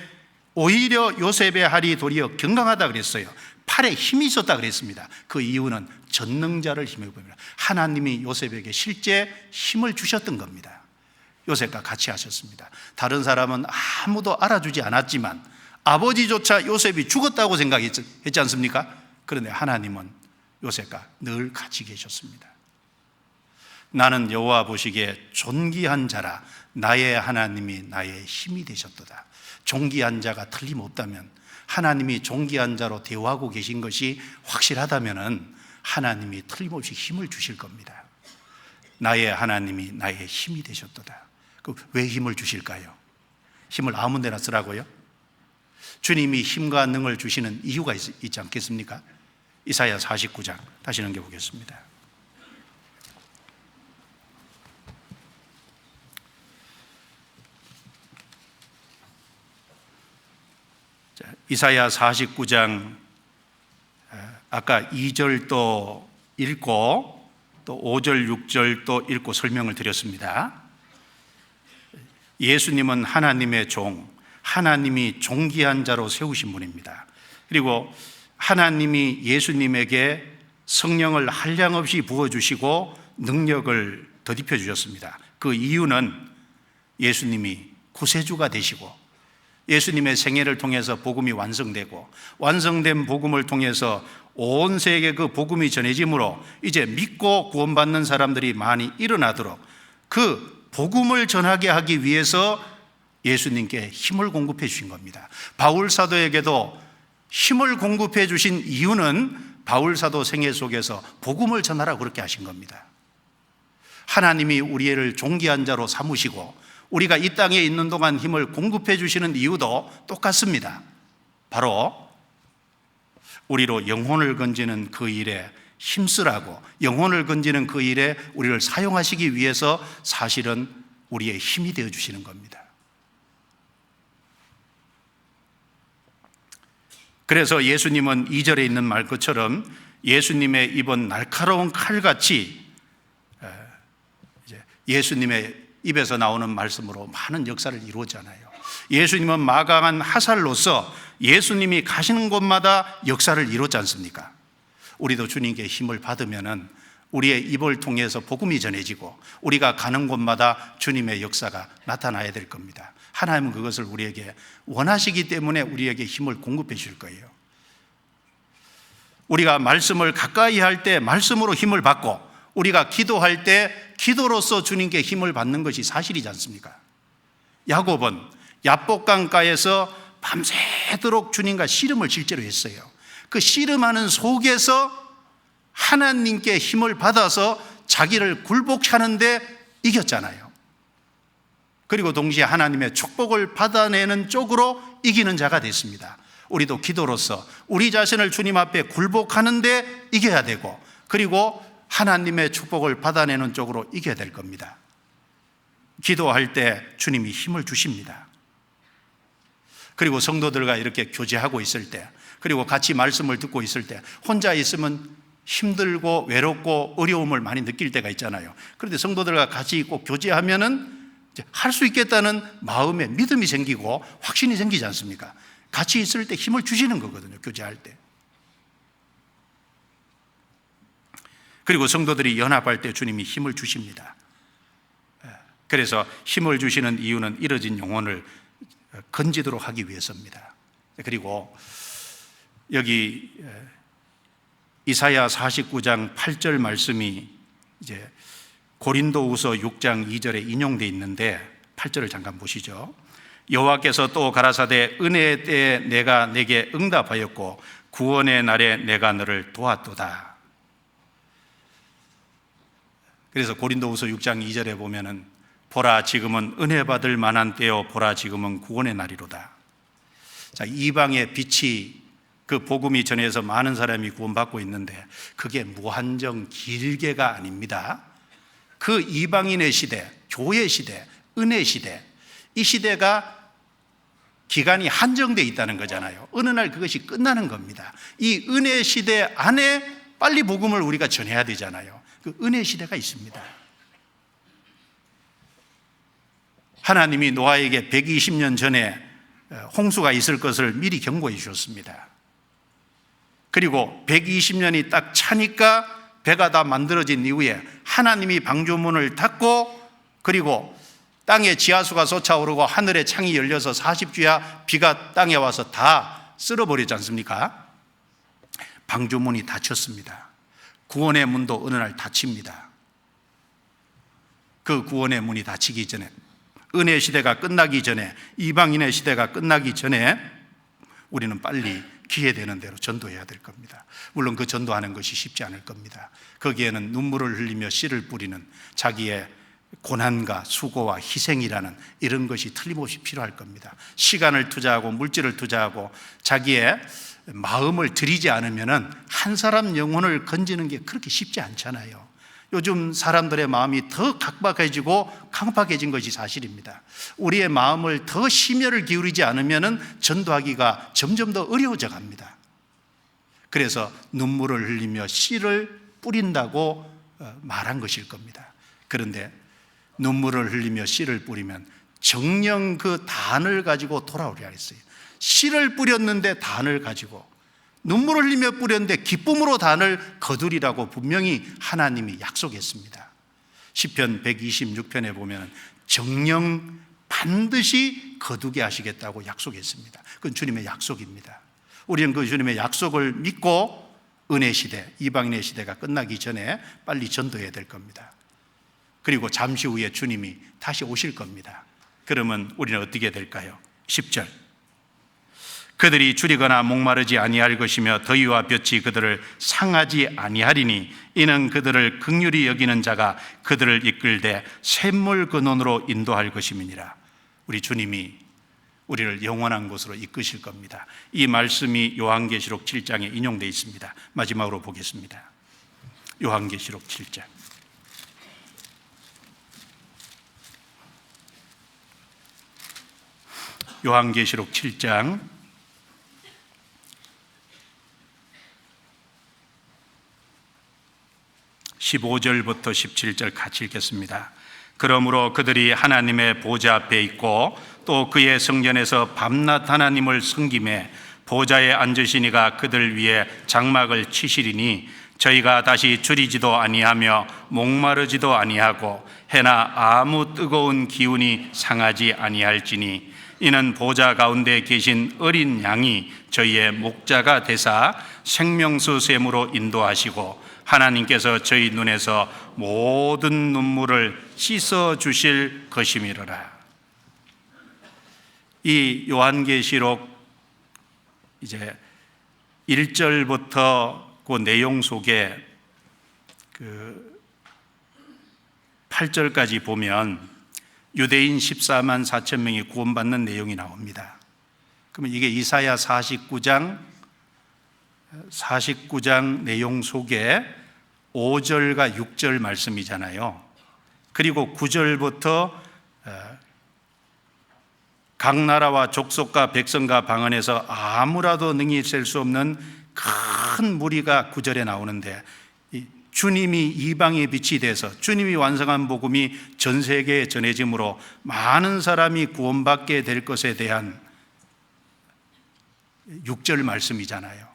오히려 요셉의 팔이 도리어 경강하다 그랬어요. 팔에 힘이 있었다 그랬습니다. 그 이유는 전능자를 힘입음이라. 하나님이 요셉에게 실제 힘을 주셨던 겁니다. 요셉과 같이 하셨습니다. 다른 사람은 아무도 알아주지 않았지만 아버지조차 요셉이 죽었다고 생각했지 않습니까? 그런데 하나님은 요셉과 늘 같이 계셨습니다. 나는 여호와 보시기에 존귀한 자라. 나의 하나님이 나의 힘이 되셨도다. 존귀한 자가 틀림없다면, 하나님이 존귀한 자로 대우하고 계신 것이 확실하다면 하나님이 틀림없이 힘을 주실 겁니다. 나의 하나님이 나의 힘이 되셨도다. 왜 힘을 주실까요? 힘을 아무 데나 쓰라고요? 주님이 힘과 능을 주시는 이유가 있지 않겠습니까? 이사야 49장 다시 넘겨보겠습니다. 이사야 49장 아까 2절도 읽고 또 5절, 6절 또 읽고 설명을 드렸습니다. 예수님은 하나님의 종, 하나님이 존귀한 자로 세우신 분입니다. 그리고 하나님이 예수님에게 성령을 한량없이 부어주시고 능력을 더딥혀 주셨습니다. 그 이유는 예수님이 구세주가 되시고 예수님의 생애를 통해서 복음이 완성되고 완성된 복음을 통해서 온 세계에 그 복음이 전해짐으로 이제 믿고 구원받는 사람들이 많이 일어나도록 그 복음을 전하게 하기 위해서 예수님께 힘을 공급해 주신 겁니다. 바울 사도에게도 힘을 공급해 주신 이유는 바울 사도 생애 속에서 복음을 전하라고 그렇게 하신 겁니다. 하나님이 우리를 존귀한 자로 삼으시고 우리가 이 땅에 있는 동안 힘을 공급해 주시는 이유도 똑같습니다. 바로 우리로 영혼을 건지는 그 일에 힘쓰라고, 영혼을 건지는 그 일에 우리를 사용하시기 위해서 사실은 우리의 힘이 되어 주시는 겁니다. 그래서 예수님은 2절에 있는 말 것처럼 예수님의 입은 날카로운 칼같이 예수님의 입에서 나오는 말씀으로 많은 역사를 이루었잖아요. 예수님은 마강한 화살로서 예수님이 가시는 곳마다 역사를 이루었지 않습니까? 우리도 주님께 힘을 받으면은 우리의 입을 통해서 복음이 전해지고 우리가 가는 곳마다 주님의 역사가 나타나야 될 겁니다. 하나님은 그것을 우리에게 원하시기 때문에 우리에게 힘을 공급해 주실 거예요. 우리가 말씀을 가까이 할 때 말씀으로 힘을 받고 우리가 기도할 때 기도로서 주님께 힘을 받는 것이 사실이지 않습니까? 야곱은 야복강가에서 밤새도록 주님과 씨름을 실제로 했어요. 그 씨름하는 속에서 하나님께 힘을 받아서 자기를 굴복하는데 이겼잖아요. 그리고 동시에 하나님의 축복을 받아내는 쪽으로 이기는 자가 됐습니다. 우리도 기도로서 우리 자신을 주님 앞에 굴복하는데 이겨야 되고 그리고 하나님의 축복을 받아내는 쪽으로 이겨야 될 겁니다. 기도할 때 주님이 힘을 주십니다. 그리고 성도들과 이렇게 교제하고 있을 때 그리고 같이 말씀을 듣고 있을 때 혼자 있으면 힘들고 외롭고 어려움을 많이 느낄 때가 있잖아요. 그런데 성도들과 같이 있고 교제하면은 할 수 있겠다는 마음에 믿음이 생기고 확신이 생기지 않습니까? 같이 있을 때 힘을 주시는 거거든요. 교제할 때. 그리고 성도들이 연합할 때 주님이 힘을 주십니다. 그래서 힘을 주시는 이유는 이뤄진 영혼을 건지도록 하기 위해서입니다. 그리고 여기 이사야 49장 8절 말씀이 이제 고린도후서 6장 2절에 인용되어 있는데 8절을 잠깐 보시죠. 여호와께서 또 가라사대 은혜의 때에 내가 내게 응답하였고 구원의 날에 내가 너를 도왔도다. 그래서 고린도후서 6장 2절에 보면은 보라 지금은 은혜 받을 만한 때요 보라 지금은 구원의 날이로다. 자, 이방의 빛이 그 복음이 전해서 많은 사람이 구원받고 있는데 그게 무한정 길게가 아닙니다. 그 이방인의 시대, 교회 시대, 은혜 시대, 이 시대가 기간이 한정되어 있다는 거잖아요. 어느 날 그것이 끝나는 겁니다. 이 은혜 시대 안에 빨리 복음을 우리가 전해야 되잖아요. 그 은혜 시대가 있습니다. 하나님이 노아에게 120년 전에 홍수가 있을 것을 미리 경고해 주셨습니다. 그리고 120년이 딱 차니까 배가 다 만들어진 이후에 하나님이 방주문을 닫고 그리고 땅에 지하수가 솟아오르고 하늘에 창이 열려서 40주야 비가 땅에 와서 다 쓸어버리지 않습니까? 방주문이 닫혔습니다. 구원의 문도 어느 날 닫힙니다. 그 구원의 문이 닫히기 전에 은혜 시대가 끝나기 전에 이방인의 시대가 끝나기 전에 우리는 빨리 기회되는 대로 전도해야 될 겁니다. 물론 그 전도하는 것이 쉽지 않을 겁니다. 거기에는 눈물을 흘리며 씨를 뿌리는 자기의 고난과 수고와 희생이라는 이런 것이 틀림없이 필요할 겁니다. 시간을 투자하고 물질을 투자하고 자기의 마음을 들이지 않으면 한 사람 영혼을 건지는 게 그렇게 쉽지 않잖아요. 요즘 사람들의 마음이 더 각박해지고 강박해진 것이 사실입니다. 우리의 마음을 더 심혈을 기울이지 않으면 전도하기가 점점 더 어려워져 갑니다. 그래서 눈물을 흘리며 씨를 뿌린다고 말한 것일 겁니다. 그런데 눈물을 흘리며 씨를 뿌리면 정녕 그 단을 가지고 돌아오리라 했어요. 씨를 뿌렸는데 단을 가지고, 눈물을 흘리며 뿌렸는데 기쁨으로 단을 거두리라고 분명히 하나님이 약속했습니다. 시편 126편에 보면 정녕 반드시 거두게 하시겠다고 약속했습니다. 그건 주님의 약속입니다. 우리는 그 주님의 약속을 믿고 은혜 시대, 이방인의 시대가 끝나기 전에 빨리 전도해야 될 겁니다. 그리고 잠시 후에 주님이 다시 오실 겁니다. 그러면 우리는 어떻게 될까요? 10절, 그들이 줄이거나 목마르지 아니할 것이며 더위와 볕이 그들을 상하지 아니하리니 이는 그들을 긍휼히 여기는 자가 그들을 이끌되 샘물 근원으로 인도할 것임이니라. 우리 주님이 우리를 영원한 곳으로 이끄실 겁니다. 이 말씀이 요한계시록 7장에 인용되어 있습니다. 마지막으로 보겠습니다. 요한계시록 7장. 요한계시록 7장 15절부터 17절 같이 읽겠습니다. 그러므로 그들이 하나님의 보좌 앞에 있고 또 그의 성전에서 밤낮 하나님을 섬기매 보좌에 앉으신 이가 그들 위에 장막을 치시리니 저희가 다시 줄이지도 아니하며 목마르지도 아니하고 해나 아무 뜨거운 기운이 상하지 아니할지니 이는 보좌 가운데 계신 어린 양이 저희의 목자가 되사 생명수 샘으로 인도하시고 하나님께서 저희 눈에서 모든 눈물을 씻어 주실 것임이로라. 이 요한계시록 이제 1절부터 그 내용 속에 그 8절까지 보면 유대인 14만 4천 명이 구원받는 내용이 나옵니다. 그러면 이게 이사야 49장 내용 속에 5절과 6절 말씀이잖아요. 그리고 9절부터 각 나라와 족속과 백성과 방언에서 아무라도 능히 셀 수 없는 큰 무리가 9절에 나오는데, 주님이 이방의 빛이 돼서 주님이 완성한 복음이 전 세계에 전해짐으로 많은 사람이 구원받게 될 것에 대한 6절 말씀이잖아요.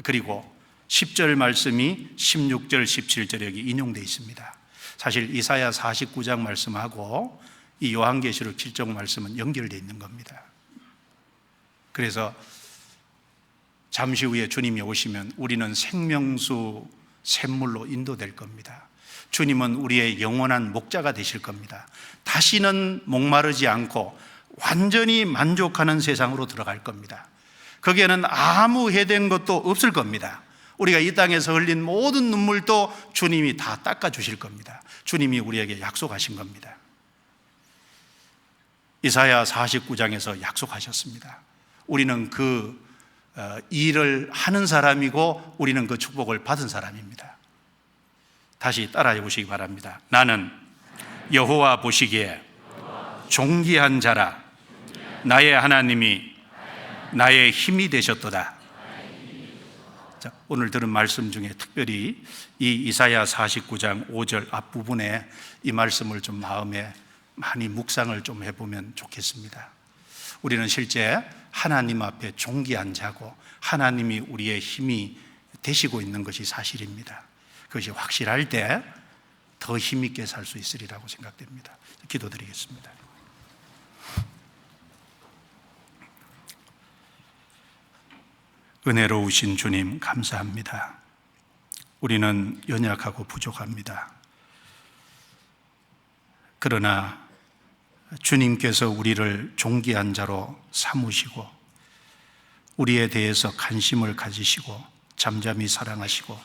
그리고 10절 말씀이 16절, 17절에 여기 인용되어 있습니다. 사실 이사야 49장 말씀하고 이 요한계시록 7장 말씀은 연결되어 있는 겁니다. 그래서 잠시 후에 주님이 오시면 우리는 생명수 샘물로 인도될 겁니다. 주님은 우리의 영원한 목자가 되실 겁니다. 다시는 목마르지 않고 완전히 만족하는 세상으로 들어갈 겁니다. 거기에는 아무 해된 것도 없을 겁니다. 우리가 이 땅에서 흘린 모든 눈물도 주님이 다 닦아주실 겁니다. 주님이 우리에게 약속하신 겁니다. 이사야 49장에서 약속하셨습니다. 우리는 그 일을 하는 사람이고 우리는 그 축복을 받은 사람입니다. 다시 따라해 보시기 바랍니다. 나는 여호와 보시기에 존귀한 자라. 나의 하나님이 나의 힘이 되셨도다. 자, 오늘 들은 말씀 중에 특별히 이 이사야 49장 5절 앞부분에 이 말씀을 좀 마음에 많이 묵상을 좀 해보면 좋겠습니다. 우리는 실제 하나님 앞에 존귀한 자고 하나님이 우리의 힘이 되시고 있는 것이 사실입니다. 그것이 확실할 때 더 힘있게 살 수 있으리라고 생각됩니다. 기도드리겠습니다. 은혜로우신 주님 감사합니다. 우리는 연약하고 부족합니다. 그러나 주님께서 우리를 존귀한 자로 삼으시고 우리에 대해서 관심을 가지시고 잠잠히 사랑하시고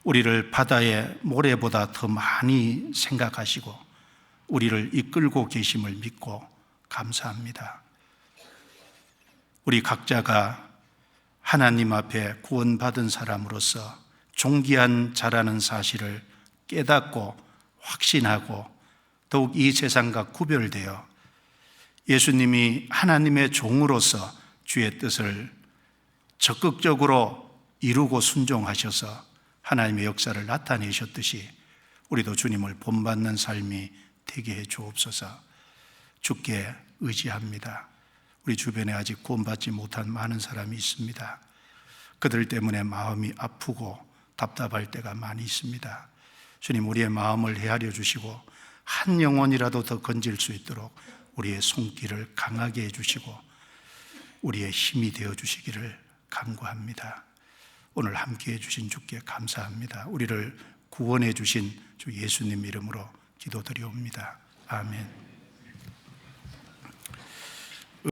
우리를 바다의 모래보다 더 많이 생각하시고 우리를 이끌고 계심을 믿고 감사합니다. 우리 각자가 하나님 앞에 구원받은 사람으로서 존귀한 자라는 사실을 깨닫고 확신하고 더욱 이 세상과 구별되어 예수님이 하나님의 종으로서 주의 뜻을 적극적으로 이루고 순종하셔서 하나님의 역사를 나타내셨듯이 우리도 주님을 본받는 삶이 되게 해 주옵소서. 주께 의지합니다. 우리 주변에 아직 구원받지 못한 많은 사람이 있습니다. 그들 때문에 마음이 아프고 답답할 때가 많이 있습니다. 주님, 우리의 마음을 헤아려 주시고 한 영혼이라도 더 건질 수 있도록 우리의 손길을 강하게 해주시고 우리의 힘이 되어 주시기를 간구합니다. 오늘 함께해 주신 주께 감사합니다. 우리를 구원해 주신 주 예수님 이름으로 기도드리옵니다. 아멘.